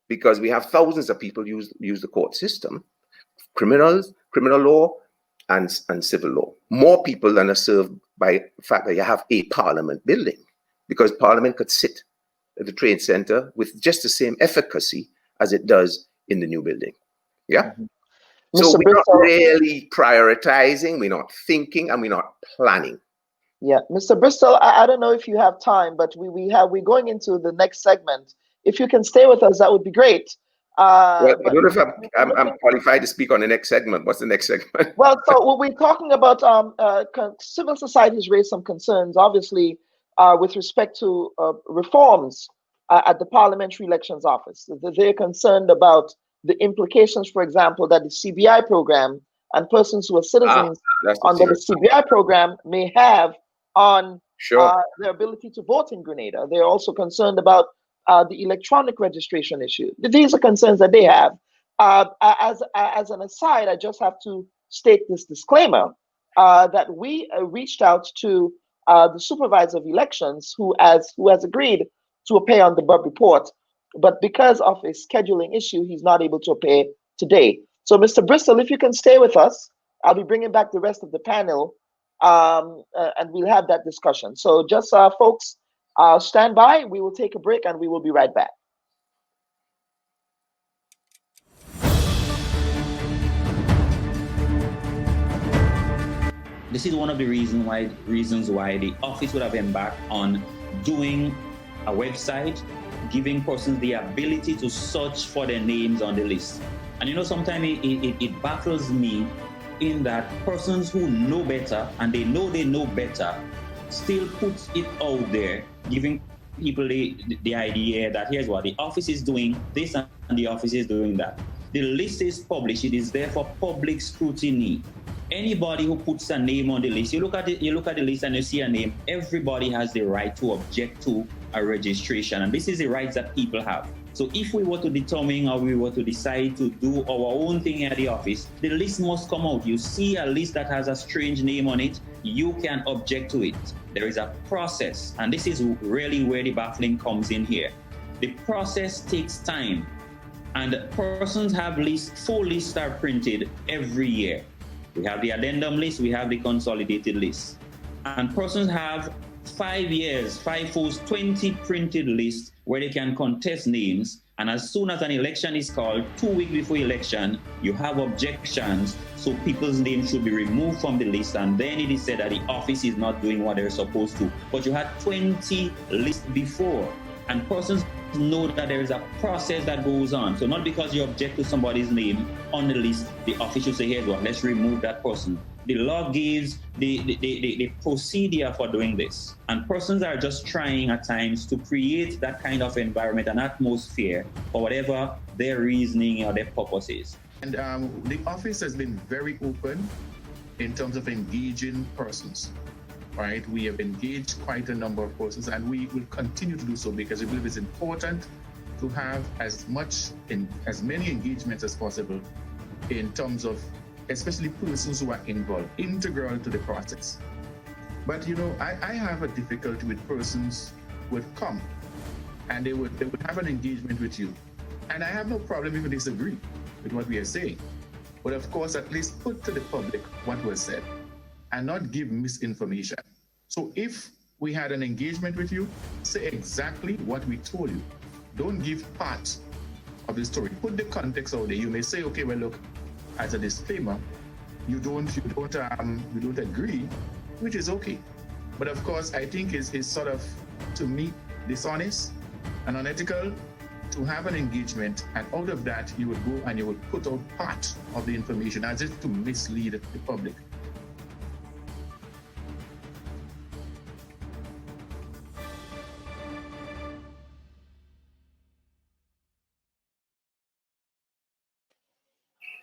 Because we have thousands of people use the court system, criminal law and civil law. More people than are served by the fact that you have a parliament building, because parliament could sit at the trade center with just the same efficacy as it does in the new building. Yeah. So we're not really prioritizing, we're not thinking, and we're not planning. Yeah, Mr. Bristol, I don't know if you have time, but we're going into the next segment. If you can stay with us, that would be great. Well, I don't know if I'm qualified to speak on the next segment. What's the next segment? Well, so we're talking about civil society has raised some concerns, obviously, with respect to reforms at the Parliamentary Elections Office. They're concerned about the implications, for example, that the CBI program and persons who are citizens under the CBI program may have on their ability to vote in Grenada. They're also concerned about the electronic registration issue. These are concerns that they have. As an aside, I just have to state this disclaimer that we reached out to the supervisor of elections who has agreed to appear on the Bubb Report, but because of a scheduling issue, he's not able to appear today. So, Mr. Bristol, if you can stay with us, I'll be bringing back the rest of the panel, and we'll have that discussion. So just folks, stand by. We will take a break, and we will be right back. This is one of the reasons why the office would have embarked on doing a website, giving persons the ability to search for their names on the list. And you know, sometimes it baffles me in that persons who know better and they know better still puts it out there, giving people the idea that here's what the office is doing this and the office is doing that. The list is published. It is there for public scrutiny. Anybody who puts a name on the list, you look at the list and you see a name, everybody has the right to object to a registration. And this is the rights that people have. So if we were to determine or we were to decide to do our own thing at the office, the list must come out. You see a list that has a strange name on it, you can object to it. There is a process, and this is really where the baffling comes in here. The process takes time, and persons have lists, full lists are printed every year. We have the addendum list, we have the consolidated list. And persons have 5 years, 5 fools, 20 printed lists where they can contest names. And as soon as an election is called, 2 weeks before election, you have objections. So people's names should be removed from the list. And then it is said that the office is not doing what they're supposed to. But you had 20 lists before. And persons know that there is a process that goes on. So not because you object to somebody's name on the list, the office should say, here's what, let's remove that person. The law gives the procedure for doing this. And persons are just trying at times to create that kind of environment and atmosphere for whatever their reasoning or their purpose is. And the office has been very open in terms of engaging persons. Right, we have engaged quite a number of persons, and we will continue to do so because we believe it's important to have as many engagements as possible in terms of especially persons who are involved, integral to the process. But I have a difficulty with persons who would come and they would have an engagement with you, and I have no problem if you disagree with what we are saying, but of course at least put to the public what was said and not give misinformation. So if we had an engagement with you, say exactly what we told you. Don't give part of the story. Put the context out there. You may say, okay, well, look, as a disclaimer, you don't agree, which is okay. But of course, I think it's sort of, to me, dishonest and unethical to have an engagement, and out of that, you would go and you would put out part of the information as if to mislead the public.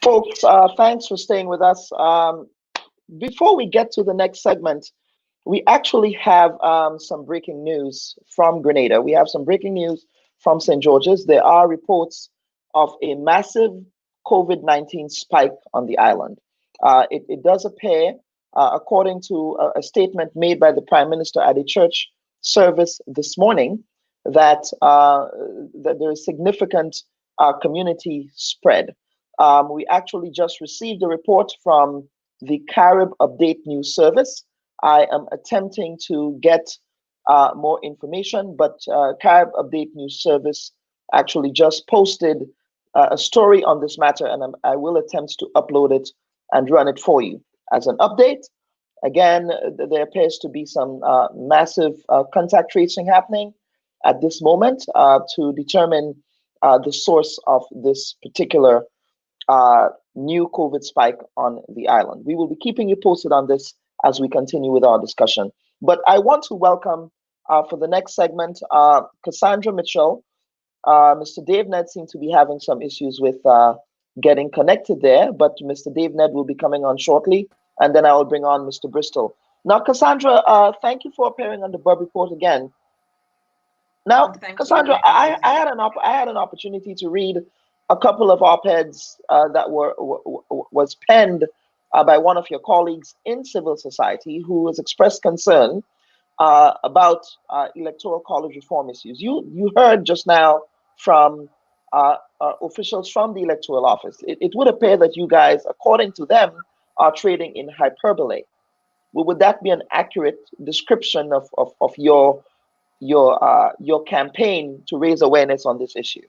Folks, thanks for staying with us. Before we get to the next segment, we actually have some breaking news from Grenada. We have some breaking news from St. George's. There are reports of a massive COVID-19 spike on the island. It does appear, according to a statement made by the Prime Minister at a church service this morning, that there is significant community spread. We actually just received a report from the Carib Update News Service. I am attempting to get more information, but Carib Update News Service actually just posted a story on this matter, and I will attempt to upload it and run it for you as an update. Again, there appears to be some massive contact tracing happening at this moment to determine the source of this particular new COVID spike on the island. We will be keeping you posted on this as we continue with our discussion. But I want to welcome for the next segment Cassandra Mitchell. Mr. Dave Ned seemed to be having some issues with getting connected there, but Mr. Dave Ned will be coming on shortly, and then I will bring on Mr. Bristol. Now, Cassandra, thank you for appearing on the Bubb Report again. Now, Cassandra, I had an opportunity to read a couple of op-eds that was penned by one of your colleagues in civil society who has expressed concern about electoral college reform issues. You heard just now from officials from the electoral office. It would appear that you guys, according to them, are trading in hyperbole. Would that be an accurate description of your campaign to raise awareness on this issue?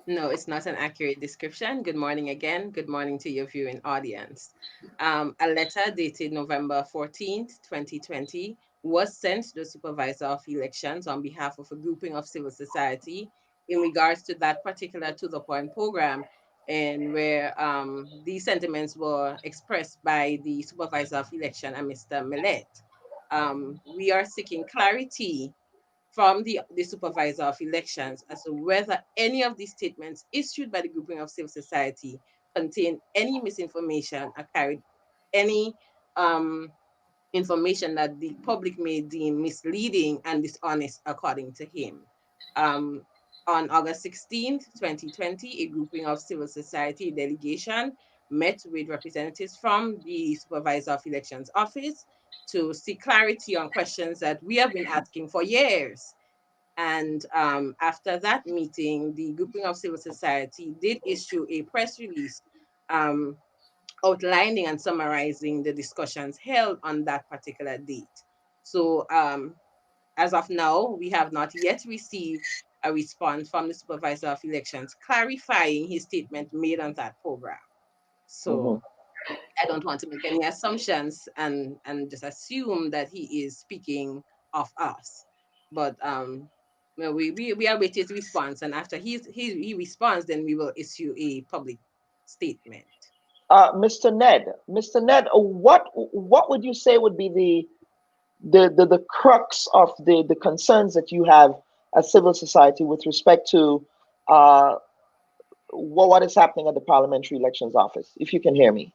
No, it's not an accurate description. Good morning again. Good morning to your viewing audience. A letter dated November 14th, 2020 was sent to the Supervisor of Elections on behalf of a grouping of civil society in regards to that particular To The Point program, and where these sentiments were expressed by the Supervisor of Election and Mr. Millet. We are seeking clarity from the Supervisor of Elections as to whether any of these statements issued by the grouping of civil society contain any misinformation or carried any information that the public may deem misleading and dishonest, according to him. On August 16th, 2020, a grouping of civil society delegation met with representatives from the Supervisor of Elections Office to seek clarity on questions that we have been asking for years. And after that meeting, the grouping of civil society did issue a press release outlining and summarizing the discussions held on that particular date. So as of now, we have not yet received a response from the supervisor of elections clarifying his statement made on that program. Mm-hmm. So I don't want to make any assumptions and just assume that he is speaking of us. But well, we are waiting his response, and after he responds, then we will issue a public statement. Mr. Ned, what would you say would be the crux of the concerns that you have as civil society with respect to uh, what is happening at the Parliamentary Elections Office? If you can hear me.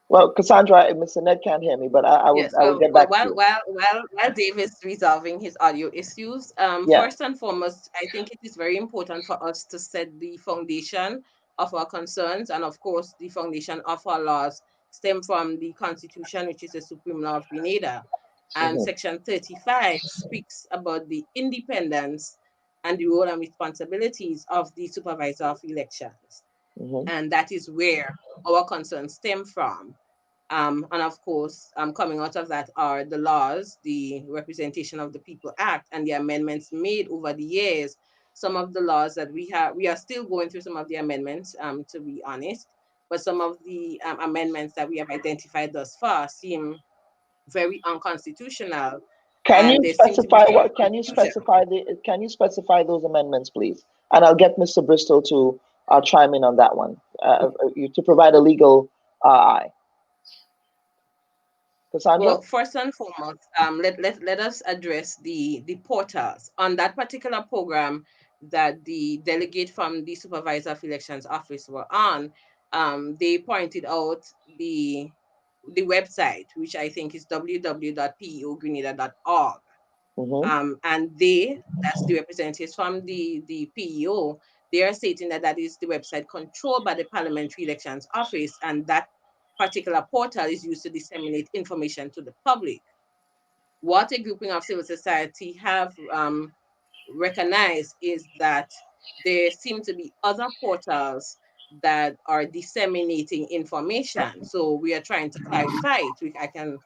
Well, Cassandra, Mr. Ned can't hear me, but Yes, I would well, get back to you. while Dave is resolving his audio issues, Yeah. first and foremost, I think it is very important for us to set the foundation of our concerns, and of course, the foundation of our laws stem from the Constitution, which is the supreme law of Grenada, and Mm-hmm. Section 35 speaks about the independence and the role and responsibilities of the supervisor of elections, Mm-hmm. and that is where our concerns stem from. And of course, coming out of that are the laws, the Representation of the People Act, and the amendments made over the years. Some of the laws that we are still going through some of the amendments, to be honest, but some of the amendments that we have identified thus far seem very unconstitutional, Can and you there seem to be specify some what? confusion. Can you specify those amendments, please? And I'll get Mr. Bristol to chime in on that one. To provide a legal eye. Cassandra. Well, first and foremost, let us address the portals. On that particular program that the delegate from the Supervisor of Elections Office were on, they pointed out the website, which I think is www.peogrenada.org. Mm-hmm. And that's the representatives from the PEO, they are stating that that is the website controlled by the Parliamentary Elections Office, and that particular portal is used to disseminate information to the public. What a grouping of civil society have recognized is that there seem to be other portals that are disseminating information. So we are trying to clarify it. I can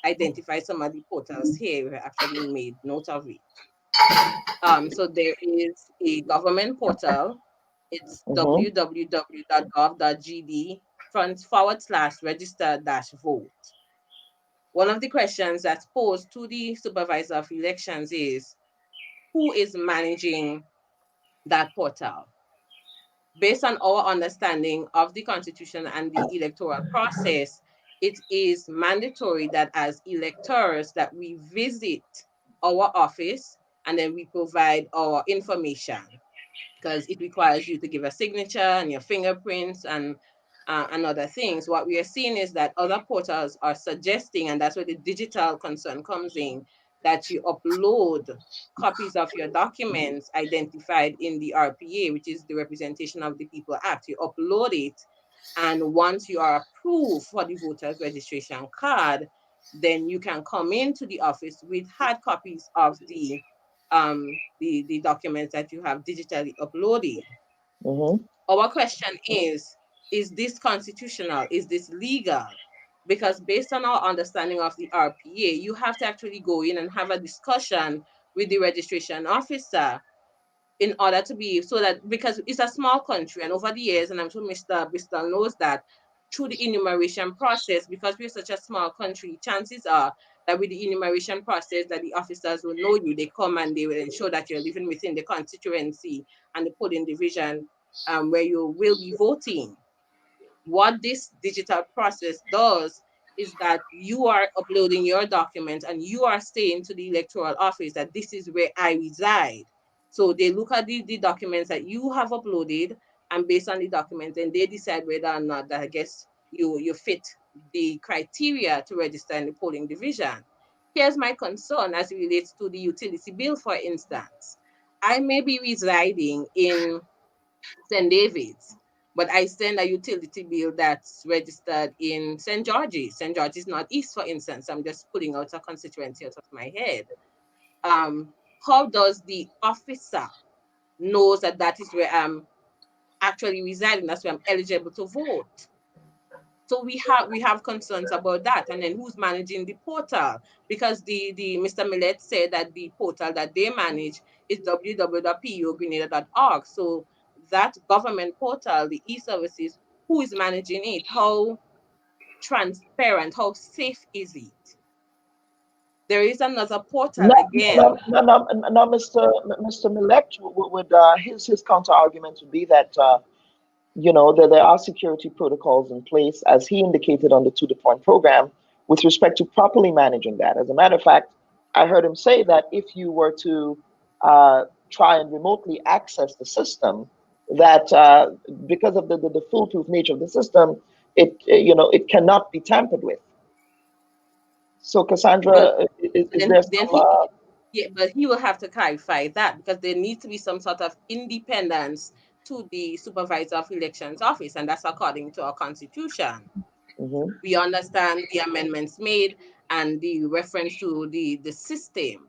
identify some of the portals here. We actually made note of it. So there is a government portal. It's Mm-hmm. www.gov.gd /register-vote. One of the questions that's posed to the supervisor of elections is who is managing that portal? Based on our understanding of the Constitution and the electoral process, it is mandatory that as electors that we visit our office and then we provide our information, because it requires you to give a signature and your fingerprints and other things. What we are seeing is that other portals are suggesting, and that's where the digital concern comes in, that you upload copies of your documents identified in the RPA, which is the Representation of the People Act. You upload it, and once you are approved for the voters registration card, then you can come into the office with hard copies of the documents that you have digitally uploaded. Mm-hmm. Our question is this constitutional? Is this legal? Because based on our understanding of the RPA, you have to actually go in and have a discussion with the registration officer in order to be, so that, because it's a small country, and over the years, and I'm sure Mr. Bristol knows that, through the enumeration process, because we're such a small country, chances are that with the enumeration process that the officers will know you, they come and they will ensure that you're living within the constituency and the polling division where you will be voting. What this digital process does is that you are uploading your documents and you are saying to the electoral office that this is where I reside. So they look at the documents that you have uploaded, and based on the documents, and they decide whether or not that, I guess, you fit the criteria to register in the polling division. Here's my concern as it relates to the utility bill, for instance. I may be residing in St. David's, but I send a utility bill that's registered in St. George's. St. George's Northeast, for instance. I'm just putting out a constituency out of my head. How does the officer knows that that is where actually reside in. That's where I'm eligible to vote. So we have concerns about that. And then who's managing the portal? Because the Mr. Millet said that the portal that they manage is www.pogrenada.org. So that government portal, the e-services, who is managing it? How transparent, how safe is it? There is another portal again. No, Mr. Millet would his counter argument would be that that there are security protocols in place, as he indicated on the To The Point program, with respect to properly managing that. As a matter of fact, I heard him say that if you were to try and remotely access the system, that because of the foolproof nature of the system, it cannot be tampered with. So, Cassandra, is there some? Yeah, but he will have to clarify that, because there needs to be some sort of independence to the Supervisor of Elections Office, and that's according to our Constitution. We understand the amendments made and the reference to the system.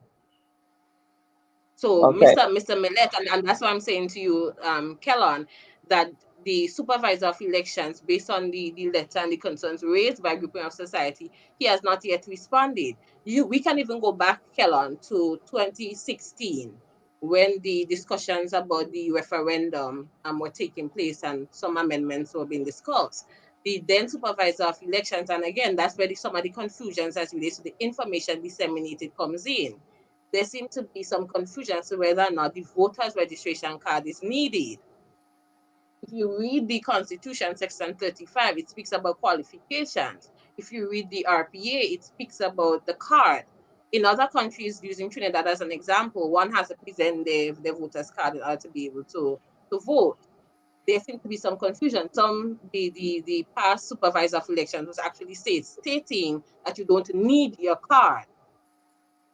So, Okay. Mr. Millet, and that's why I'm saying to you, Kellon, that the Supervisor of Elections, based on the letter and the concerns raised by grouping of society, he has not yet responded. We can even go back, Kellon, to 2016, when the discussions about the referendum were taking place and some amendments were being discussed. The then Supervisor of Elections, and again, that's where some of the confusions as relates to the information disseminated comes in. There seems to be some confusion as to whether or not the voter's registration card is needed. If you read the Constitution, Section 35, it speaks about qualifications. If you read the RPA, it speaks about the card. In other countries, using Trinidad as an example, one has to present their voter's card in order to be able to vote. There seems to be some confusion. The past Supervisor of Elections was actually stating that you don't need your card.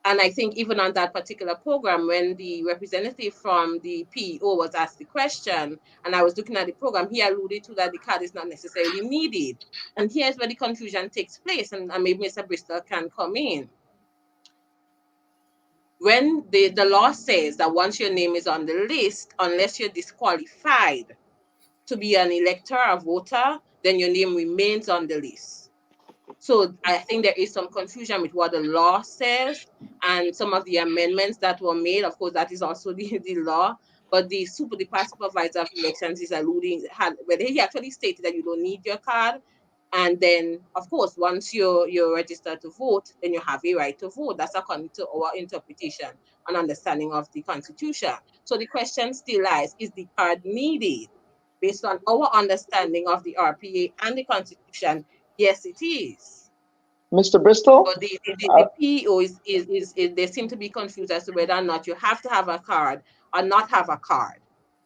And I think even on that particular program, when the representative from the PEO was asked the question, and I was looking at the program, he alluded to that the card is not necessarily needed. And here's where the confusion takes place, and maybe Mr. Bristol can come in. When the law says that once your name is on the list, unless you're disqualified to be an elector or voter, then your name remains on the list. So I think there is some confusion with what the law says and some of the amendments that were made. Of course, that is also the law. But the past Supervisor of Elections is alluding, whether he actually stated that you don't need your card. And then, of course, once you're registered to vote, then you have a right to vote. That's according to our interpretation and understanding of the Constitution. So the question still lies, is the card needed? Based on our understanding of the RPA and the Constitution, yes, it is. Mr. Bristol? But the PEO is they seem to be confused as to whether or not you have to have a card or not have a card.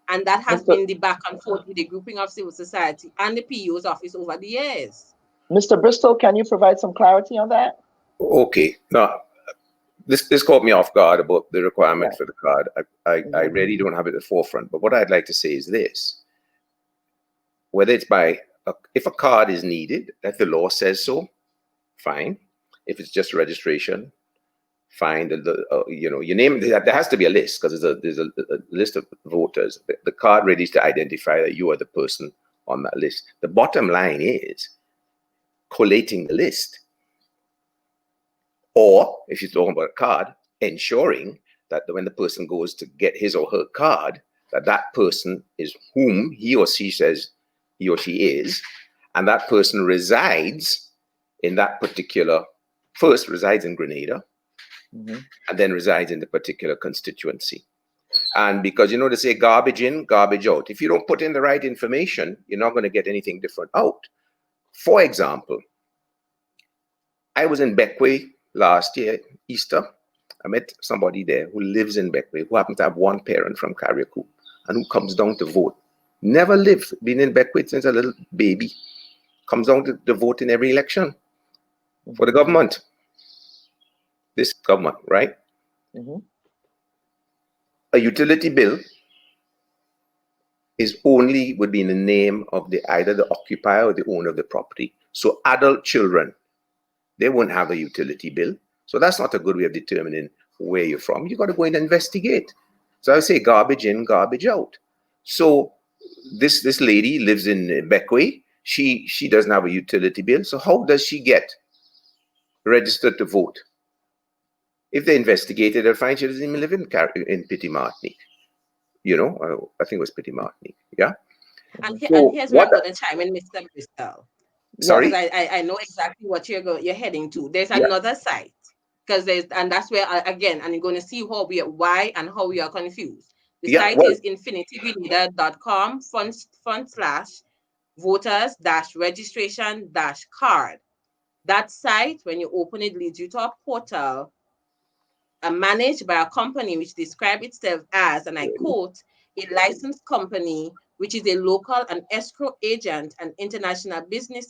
And that has been the back and forth with the grouping of civil society and the PEO's office over the years. Mr. Bristol, can you provide some clarity on that? Okay. Now, this caught me off guard about the requirement for the card. I really don't have it at the forefront. But what I'd like to say is this. Whether it's if a card is needed, if the law says so, fine. If it's just registration, fine. Your name, there has to be a list, because there's a list of voters. The card really is to identify that you are the person on that list. The bottom line is collating the list. Or, if you're talking about a card, ensuring that when the person goes to get his or her card, that person is whom he or she says he or she is, and that person resides in that particular, first resides in Grenada, and then resides in the particular constituency. And because, they say garbage in, garbage out. If you don't put in the right information, you're not going to get anything different out. For example, I was in Beckway last year, Easter. I met somebody there who lives in Beckway, who happens to have one parent from Carriacou, and who comes down to vote. Never lived, been in Beckway since a little baby. Comes down to vote in every election for the government. This government, right? A utility bill would be in the name of either the occupier or the owner of the property. So adult children, they won't have a utility bill. So that's not a good way of determining where you're from. You got to go in and investigate. So I would say garbage in, garbage out. So this lady lives in Beckway. She doesn't have a utility bill. So how does she get registered to vote? If they investigated, they'll find she doesn't even live in Petit Martinique. You know, I think it was Petit Martinique. Yeah. And, So and here's where I'm what? going to chime in, Mr. Bristol, Sorry. because I know exactly what you're heading to. There's Yeah. another site, and that's where again, and you're going to see why and how we are confused. The Yeah, site well, is infinitygrenada.com/voters-registration-card. That site, when you open it, leads you to a portal managed by a company which describes itself as, and I quote, a licensed company which is a local and escrow agent and international business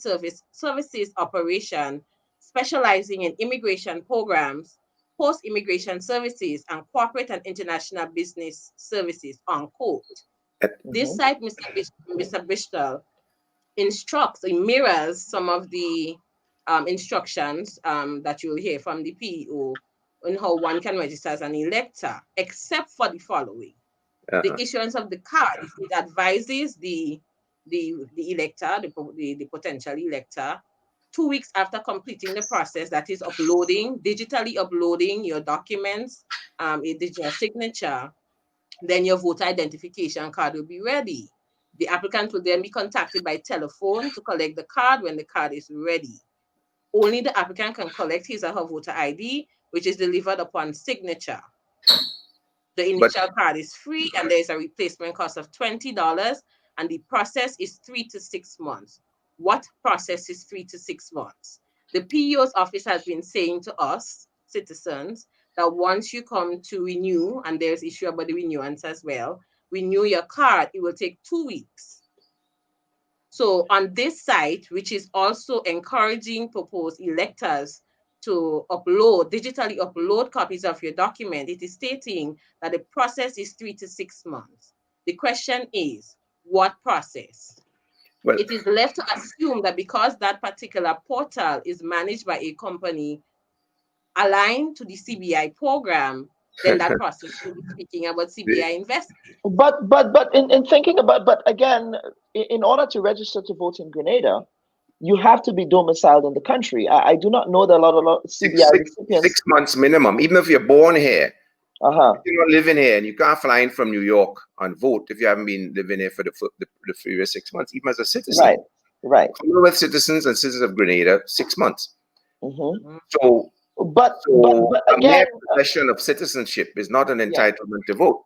services operation specializing in immigration programs, post-immigration services, and corporate and international business services, unquote. This site, Mr. Bristol, it mirrors some of the instructions that you'll hear from the PEO on how one can register as an elector, except for the following. The issuance of the card, it advises the elector, the potential elector, 2 weeks after completing the process, that is digitally uploading your documents, a digital signature, then your voter identification card will be ready. The applicant will then be contacted by telephone to collect the card when the card is ready. Only the applicant can collect his or her voter ID, which is delivered upon signature. The initial card is free and there is a replacement cost of $20, and the process is 3 to 6 months. What process is 3 to 6 months? The PEO's office has been saying to us, citizens, that once you come to renew, and there's issue about the renewance as well, renew your card, it will take 2 weeks. So on this site, which is also encouraging proposed electors to digitally upload copies of your document, it is stating that the process is 3 to 6 months. The question is, what process? Well, it is left to assume that because that particular portal is managed by a company aligned to the CBI program, then that process will be speaking about CBI investment. But in thinking about, but again, in order to register to vote in Grenada, you have to be domiciled in the country. I do not know that a lot of CBI recipients. 6 months minimum, even if you're born here. If you're not living here and you can't fly in from New York and vote if you haven't been living here for the previous 6 months, even as a citizen. Right. Commonwealth citizens and citizens of Grenada, 6 months. So, but again, a possession of citizenship is not an entitlement to vote.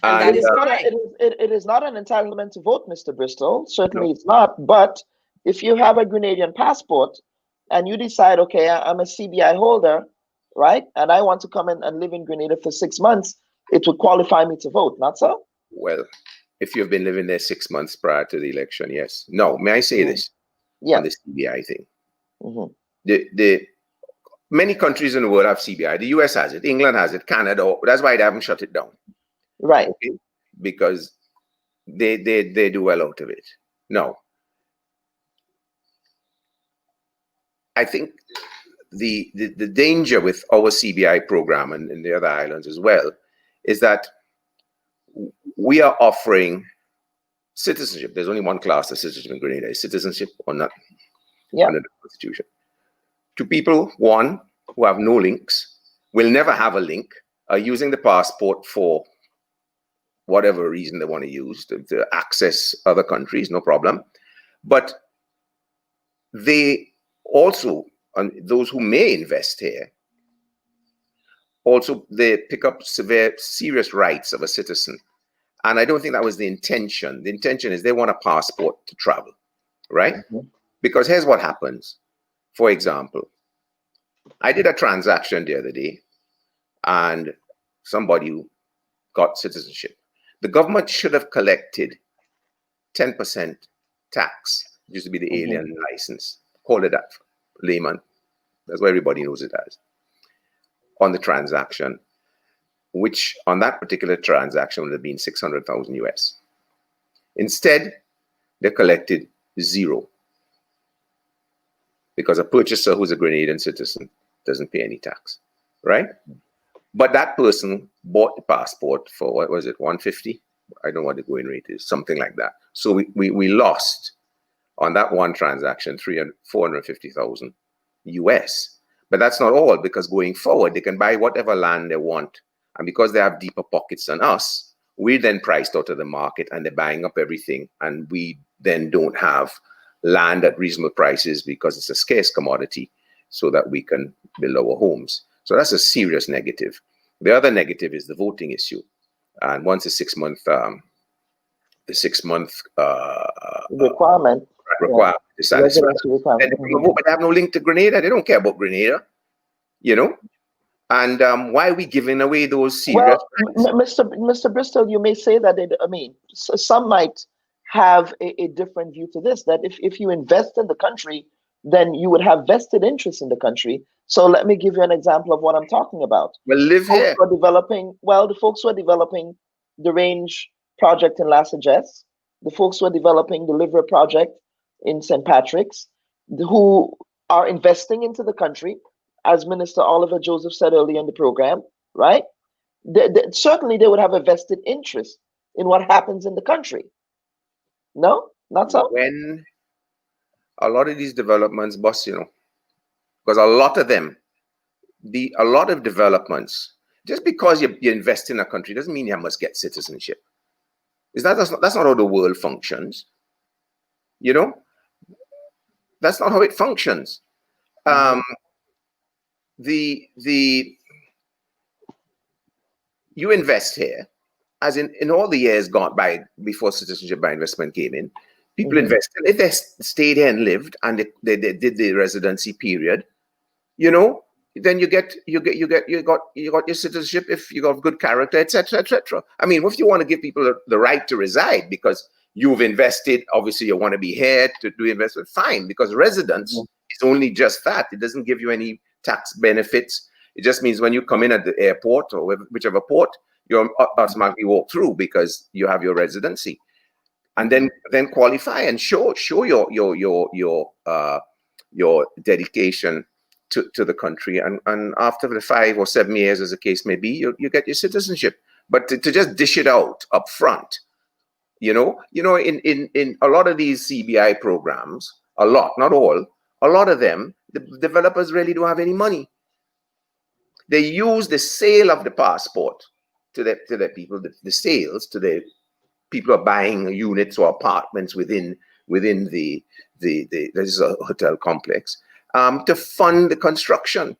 And that is correct. It is not an entitlement to vote, Mr. Bristol. Certainly it's not. But if you have a Grenadian passport and you decide, okay, I'm a CBI holder, right, and I want to come in and live in Grenada for 6 months, it would qualify me to vote, not so? Well, if you've been living there 6 months prior to the election, yes. No, may I say this? On the CBI thing. The many countries in the world have CBI. The US has it, England has it, Canada. That's why they haven't shut it down. Right. Okay? Because they do well out of it. No. I think the danger with our CBI program and in the other islands as well is that we are offering citizenship. There's only one class of citizenship in Grenada, is citizenship or not under the Constitution. To people, one, who have no links, will never have a link, are using the passport for whatever reason they want to use to access other countries, no problem. But they also, and those who may invest here, also they pick up serious rights of a citizen. And I don't think that was the intention. The intention is they want a passport to travel, right? Because here's what happens. For example, I did a transaction the other day and somebody got citizenship. The government should have collected 10% tax. It used to be the alien license. Call it that, layman. That's what everybody knows it as. On the transaction, which on that particular transaction would have been 600,000 US. Instead, they collected zero. Because a purchaser who's a Grenadian citizen doesn't pay any tax, right? But that person bought the passport for, what was it, 150? I don't know what the going rate is, something like that. So we lost on that one transaction 450,000 US. But that's not all, because going forward, they can buy whatever land they want. And because they have deeper pockets than us, we're then priced out of the market and they're buying up everything. And we then don't have land at reasonable prices because it's a scarce commodity so that we can build our homes. So that's a serious negative. The other negative is the voting issue. And once the 6 month requirement decided, but they have no link to Grenada. They don't care about Grenada, you know. And why are we giving away those serious? Well, Mr. Bristol, you may say that some might have a different view to this. That if you invest in the country, then you would have vested interest in the country. So let me give you an example of what I'm talking about. Well, live here. The folks who are developing the Range project in Lassages, the folks who are developing the Liver project in St. Patrick's, who are investing into the country, as Minister Oliver Joseph said earlier in the program, right? Certainly they would have a vested interest in what happens in the country. No, not so? When a lot of these developments bust, you know, because a lot of them, a lot of developments, just because you invest in a country doesn't mean you must get citizenship. That's not how the world functions. You know, that's not how it functions. You invest here, as in all the years gone by before citizenship by investment came in, people invested. If they stayed here and lived, and they did the residency period, you know, then you got your citizenship if you got good character, etc., etc. I mean, if you want to give people the right to reside because you've invested, obviously you want to be here to do investment, fine, because residence is only just that. It doesn't give you any tax benefits. It just means when you come in at the airport or whichever port, you automatically walk through because you have your residency, and then qualify and show your dedication to the country, and after the 5 or 7 years, as the case may be, you get your citizenship. But to just dish it out up front, you know, in a lot of these CBI programs, a lot, not all, a lot of them, the developers really don't have any money. They use the sale of the passport to the people, the sales to the people who are buying units or apartments within the this is a hotel complex, to fund the construction.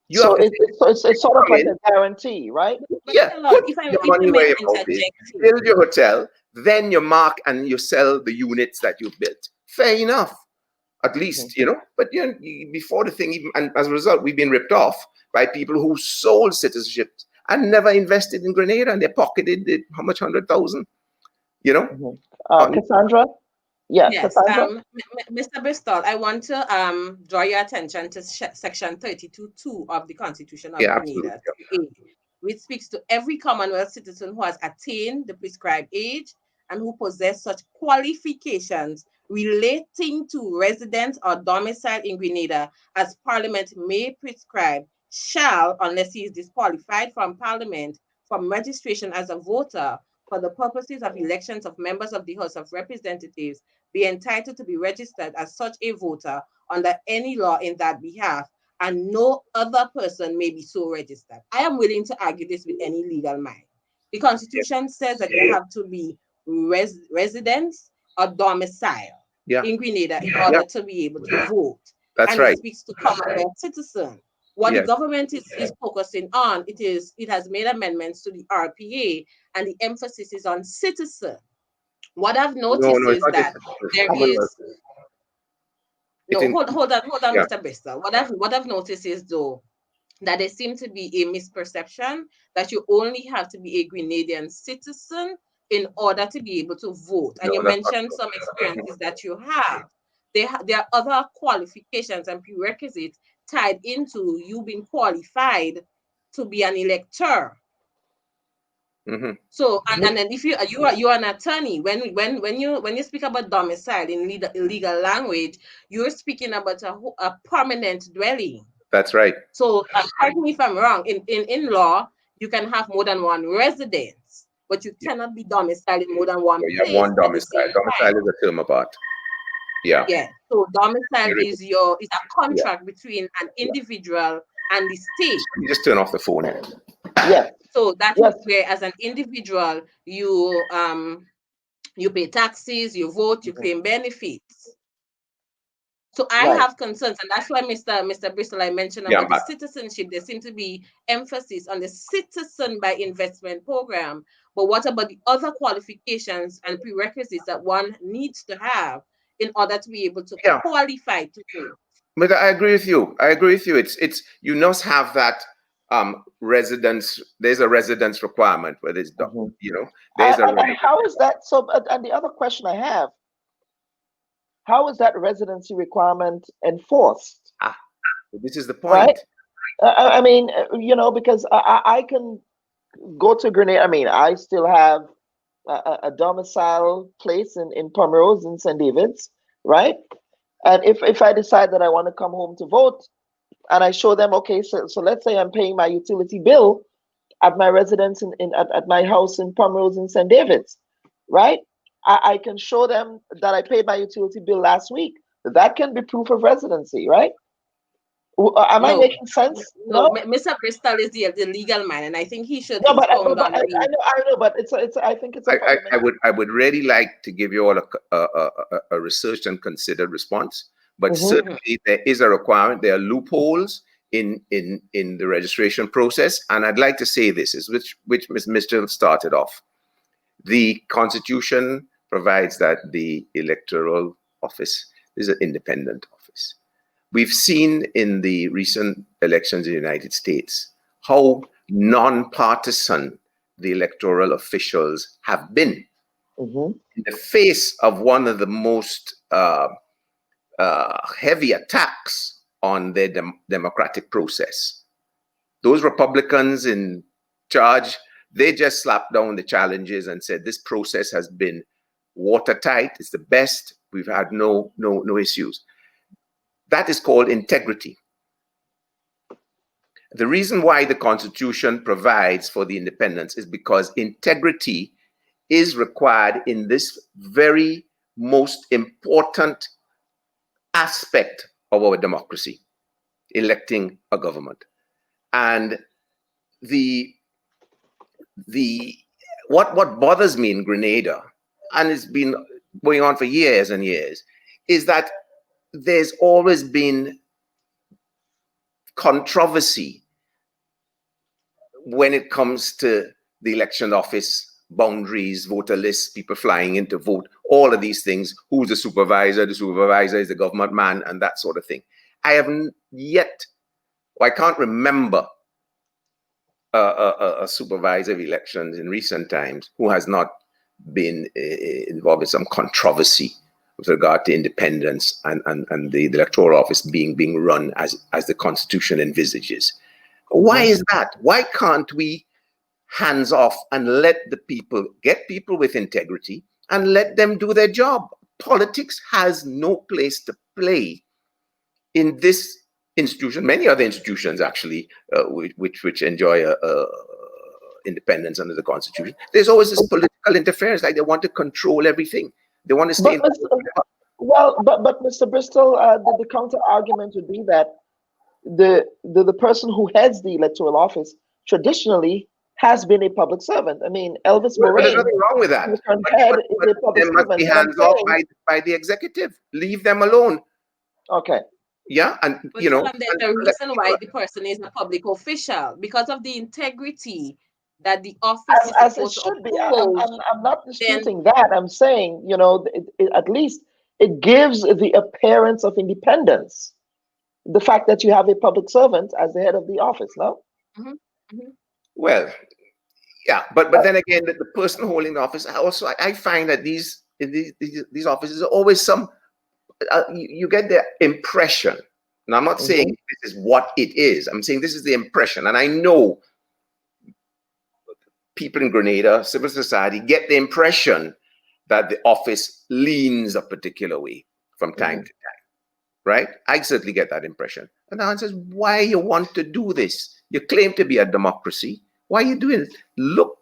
It's sort of like a guarantee, right? Yeah, put your money where your mouth is, build your hotel, then you mark and you sell the units that you built. Fair enough, at least, you know. But you know, before the thing even, and as a result, we've been ripped off by people who sold citizenship and never invested in Grenada, and they pocketed it, how much, 100,000, you know. Cassandra. Yes, Mr. Bristol, I want to draw your attention to section 32(2) of the Constitution of Grenada, which speaks to every Commonwealth citizen who has attained the prescribed age and who possess such qualifications relating to residence or domicile in Grenada as Parliament may prescribe, shall, unless he is disqualified from Parliament from registration as a voter for the purposes of elections of members of the House of Representatives, be entitled to be registered as such a voter under any law in that behalf, and no other person may be so registered. I am willing to argue this with any legal mind. The Constitution says that you have to be residence or domicile in Grenada in order to be able to vote. That's right. It speaks to Commonwealth citizen. What the government is focusing on, it has made amendments to the RPA, and the emphasis is on citizen. What I've noticed is that there is hold on, Mr. Bristol. What I've noticed is though that there seems to be a misperception that you only have to be a Grenadian citizen in order to be able to vote. And you mentioned some experiences that you have. There are other qualifications and prerequisites tied into you being qualified to be an elector. So and then if you are an attorney, when you speak about domicile in legal language, you're speaking about a permanent dwelling. That's right. So correct me if I'm wrong. In law, you can have more than one residence, but you cannot be domiciled in more than one You have place one at the domicile. same time. Domicile is a term apart. Yeah. Yeah. So domicile You're- is a contract between an individual and the state. You just turn off the phone. Yes. So that Yes. is where, as an individual, you pay taxes, you vote, you claim benefits. So I Right. have concerns, and that's why Mr. Bristol, I mentioned about the citizenship. There seems to be emphasis on the citizen by investment program. But what about the other qualifications and prerequisites that one needs to have in order to be able to qualify to vote? But I agree with you. I agree with you. It's you must have that residence. There's a residence requirement where there's there's a. And how is that? So, and the other question I have: how is that residency requirement enforced? This is the point. Right? I mean, because I can go to Grenada. I mean, I still have a domicile place in Pomerose in St. David's, right? And if I decide that I want to come home to vote, and I show them, okay, so let's say I'm paying my utility bill at my residence at my house in Pomerose in St. David's, right? I can show them that I paid my utility bill last week. That can be proof of residency, right? Am I making sense? No, Mr. Bristol is the legal man, and I think he should. No, but I know, but it's I think it's. I would really like to give you all a researched and considered response, but certainly there is a requirement. There are loopholes in the registration process, and I'd like to say this is which Ms. Mitchell started off. The Constitution provides that the electoral office is an independent office. We've seen in the recent elections in the United States how non-partisan the electoral officials have been in the face of one of the most heavy attacks on their democratic process. Those Republicans in charge, they just slapped down the challenges and said this process has been watertight. It's the best. We've had no issues. That is called integrity. The reason why the Constitution provides for the independence is because integrity is required in this very most important aspect of our democracy, electing a government. And what bothers me in Grenada, and it's been going on for years and years, is that there's always been controversy when it comes to the election office, boundaries, voter lists, people flying in to vote, all of these things. Who's the supervisor? The supervisor is the government man, and that sort of thing. I haven't yet, I can't remember a supervisor of elections in recent times who has not been involved in some controversy with regard to independence and the electoral office being run as the Constitution envisages. Why is that? Why can't we hands off and let the people, get people with integrity and let them do their job? Politics has no place to play in this institution, many other institutions actually, which enjoy independence under the Constitution. There's always this political interference, like they want to control everything. They want to stay. But Mr. Bristol, the counter argument would be that the person who heads the electoral office traditionally has been a public servant. I mean, Elvis Moraine. There's nothing wrong with that. They must be hands off by the executive. Leave them alone. Okay. Yeah, and but there's a reason why the person is a public official, because of the integrity that the office is as it should be. I'm not disputing that. I'm saying, at least it gives the appearance of independence. The fact that you have a public servant as the head of the office, no? Well, yeah, but then again, the person holding the office, I find that these offices are always some. You get the impression. Now, I'm not saying this is what it is. I'm saying this is the impression, and I know people in Grenada, civil society, get the impression that the office leans a particular way from time to time, right? I certainly get that impression. And the answer is, why you want to do this? You claim to be a democracy. Why are you doing it? Look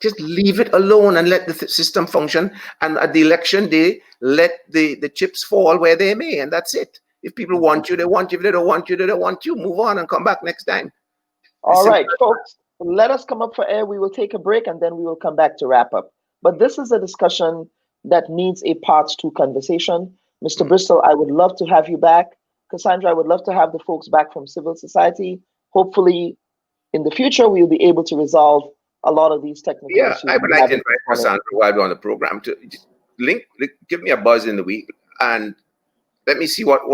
Just leave it alone and let the system function. And at the election day, let the chips fall where they may, and that's it. If people want you, they want you. If they don't want you, they don't want you. Move on and come back next time. All right, folks, let us come up for air. We will take a break and then we will come back to wrap up. But this is a discussion that needs a part 2 conversation. Mr. Bristol, I would love to have you back. Cassandra, I would love to have the folks back from civil society. Hopefully, in the future, we'll be able to resolve a lot of these technical issues. I would like to invite Cassandra while we're on the program to give me a buzz in the week and let me see what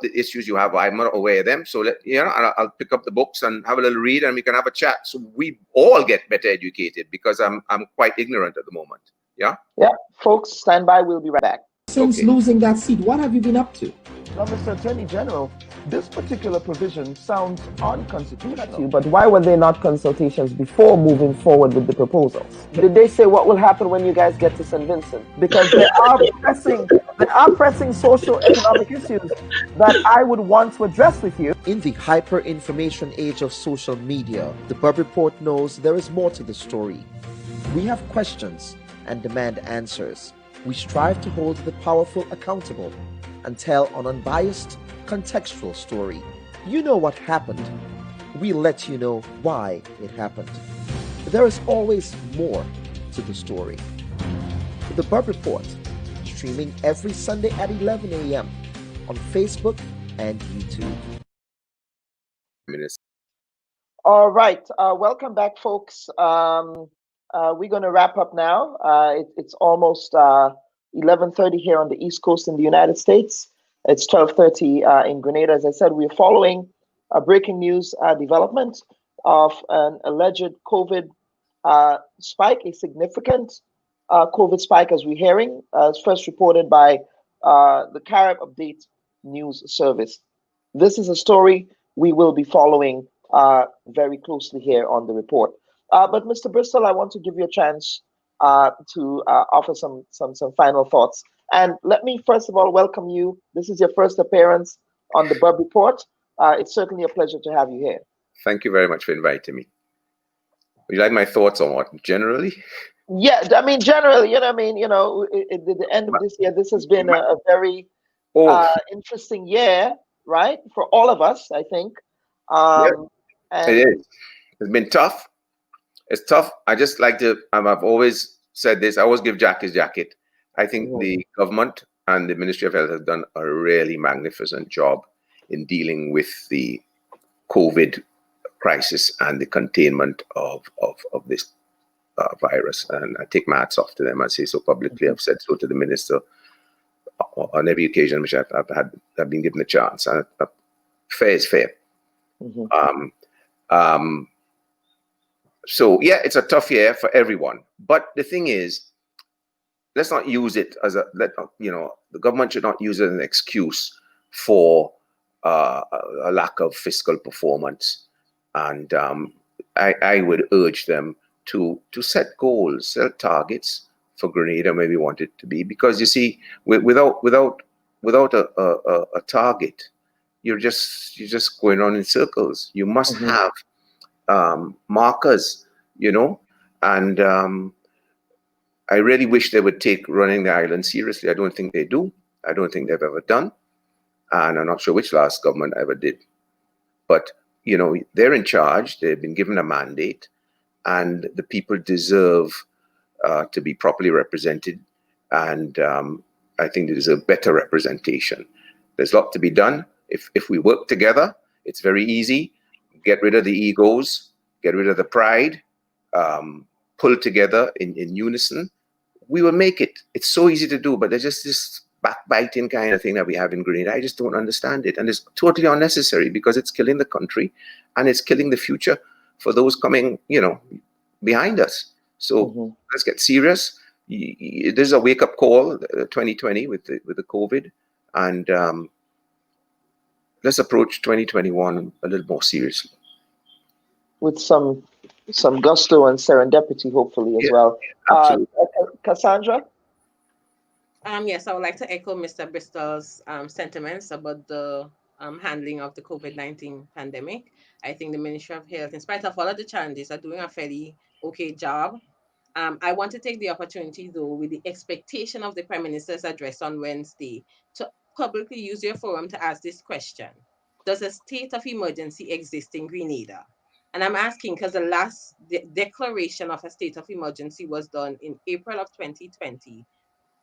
the issues you have. I'm not aware of them, so I'll pick up the books and have a little read, and we can have a chat. So we all get better educated because I'm quite ignorant at the moment. Yeah. Yeah, folks, stand by. We'll be right back. Since losing that seat, what have you been up to? Now, Mr. Attorney General, this particular provision sounds unconstitutional, but why were there not consultations before moving forward with the proposals? Did they say what will happen when you guys get to St. Vincent? Because there are pressing social economic issues that I would want to address with you. In the hyper-information age of social media, the Bubb Report knows there is more to the story. We have questions and demand answers. We strive to hold the powerful accountable and tell an unbiased, contextual story. You know what happened. We let you know why it happened. There is always more to the story. The Bubb Report, streaming every Sunday at 11 a.m. on Facebook and YouTube. All right, welcome back, folks. We're going to wrap up now. It's almost 11:30 here on the East Coast in the United States. It's 12:30 in Grenada. As I said, we're following a breaking news development of an alleged COVID spike, a significant COVID spike, as we're hearing. It's first reported by the Carib Update News Service. This is a story we will be following very closely here on the report. But Mr. Bristol, I want to give you a chance to offer some final thoughts. And let me first of all welcome you. This is your first appearance on the Bubb Report. It's certainly a pleasure to have you here. Thank you very much for inviting me. Would you like my thoughts on what generally? Yeah, I mean generally, at the end of this year, this has been a very interesting year, right, for all of us, I think. And it is. It's been tough. It's tough. I just like to, I've always said this, I always give Jack his jacket. I think the government and the Ministry of Health have done a really magnificent job in dealing with the COVID crisis and the containment of this virus. And I take my hats off to them. I say so publicly. I've said so to the minister on every occasion which I've been given a chance. And fair is fair. So yeah, it's a tough year for everyone. But the thing is, let's not use it as the government should not use it as an excuse for a lack of fiscal performance. And I would urge them to set goals, set targets for Grenada where we want it to be. Because you see, without a target, you're just going on in circles. You must have markers, and I really wish they would take running the island seriously. I don't think they do. I don't think they've ever done. And I'm not sure which last government ever did. But, they're in charge. They've been given a mandate. And the people deserve to be properly represented. And I think they deserve better representation. There's a lot to be done. If we work together, it's very easy. Get rid of the egos, get rid of the pride, pull together in unison. We will make it. It's so easy to do, but there's just this backbiting kind of thing that we have in Grenada. I just don't understand it. And it's totally unnecessary because it's killing the country and it's killing the future for those coming, behind us. So let's get serious. There's a wake-up call, 2020 with the COVID, and let's approach 2021 a little more seriously. With some gusto and serendipity, hopefully, as well. Cassandra? Yes, I would like to echo Mr. Bristol's sentiments about the handling of the COVID-19 pandemic. I think the Ministry of Health, in spite of all of the challenges, are doing a fairly okay job. I want to take the opportunity, though, with the expectation of the Prime Minister's address on Wednesday, to publicly use your forum to ask this question. Does a state of emergency exist in Grenada? And I'm asking because the last declaration of a state of emergency was done in April of 2020.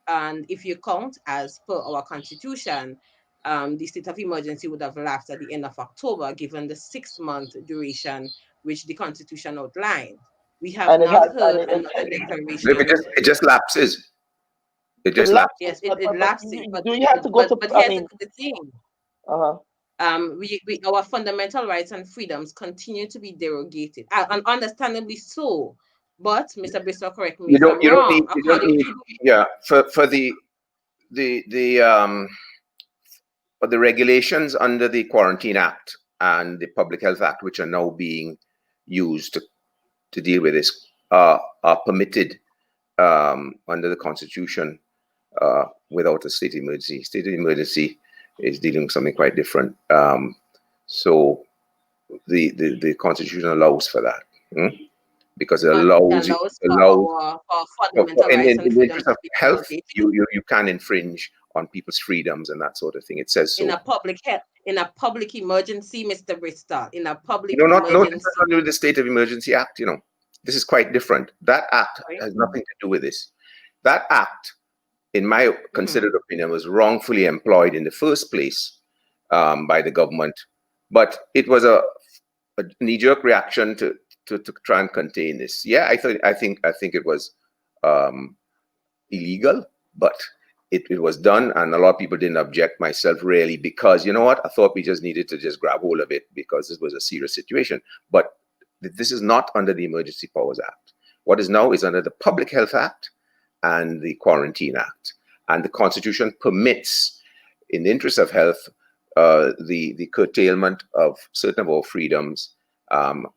And if you count as per our constitution, the state of emergency would have lapsed at the end of October, given the 6-month duration which the constitution outlined. We have And it not has, and heard another declaration. It just lapses. It just lapses. Yes, but it lapses, but do you have to go to? but I here's mean, the thing. uh-huh. We our fundamental rights and freedoms continue to be derogated, and understandably so. But Mr. Bristol, correct me if I'm wrong. You don't need, yeah, for the regulations under the Quarantine Act and the Public Health Act, which are now being used to deal with this, are permitted under the Constitution without a state of emergency. State of emergency is dealing with something quite different. So the Constitution allows for that. Because it allows our fundamental rights and in the freedoms interest of to be health, derogated. you can infringe on people's freedoms and that sort of thing. It says so. In a public emergency, Mr. Bristol, in a public No, not emergency. under the State of Emergency Act. This is quite different. That act has nothing to do with this. That act, in my considered opinion, was wrongfully employed in the first place by the government, but it was a knee-jerk reaction to try and contain this. Yeah, I think it was illegal, but it was done, and a lot of people didn't object, myself really, because you know what? I thought we just needed to just grab hold of it because this was a serious situation. But this is not under the Emergency Powers Act. What is now is under the Public Health Act and the Quarantine Act, and the Constitution permits, in the interest of health, the curtailment of certain of our freedoms,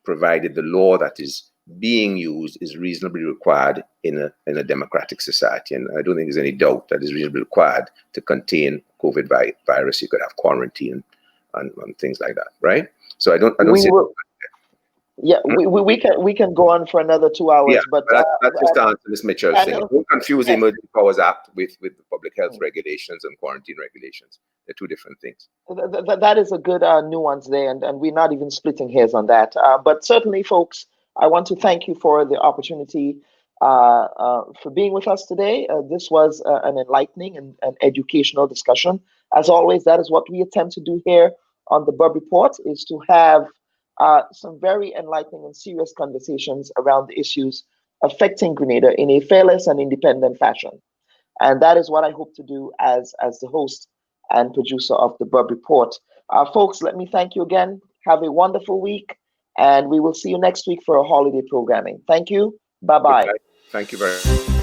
provided the law that is being used is reasonably required in a democratic society. And I don't think there's any doubt that is reasonably required to contain COVID virus. You could have quarantine and things like that, right? So I don't see. Yeah, we can go on for another 2 hours, yeah, but that's just to answer this Mitchell thing. Don't confuse the Emergency Powers Act with the public health regulations and quarantine regulations. They're two different things. That is a good nuance there, and we're not even splitting hairs on that. But certainly, folks, I want to thank you for the opportunity for being with us today. This was an enlightening and an educational discussion. As always, that is what we attempt to do here on the Bubb Report, is to have some very enlightening and serious conversations around the issues affecting Grenada in a fearless and independent fashion. And that is what I hope to do as the host and producer of the Bubb Report. Folks, let me thank you again. Have a wonderful week, and we will see you next week for a holiday programming. Thank you. Bye-bye. Thank you very much.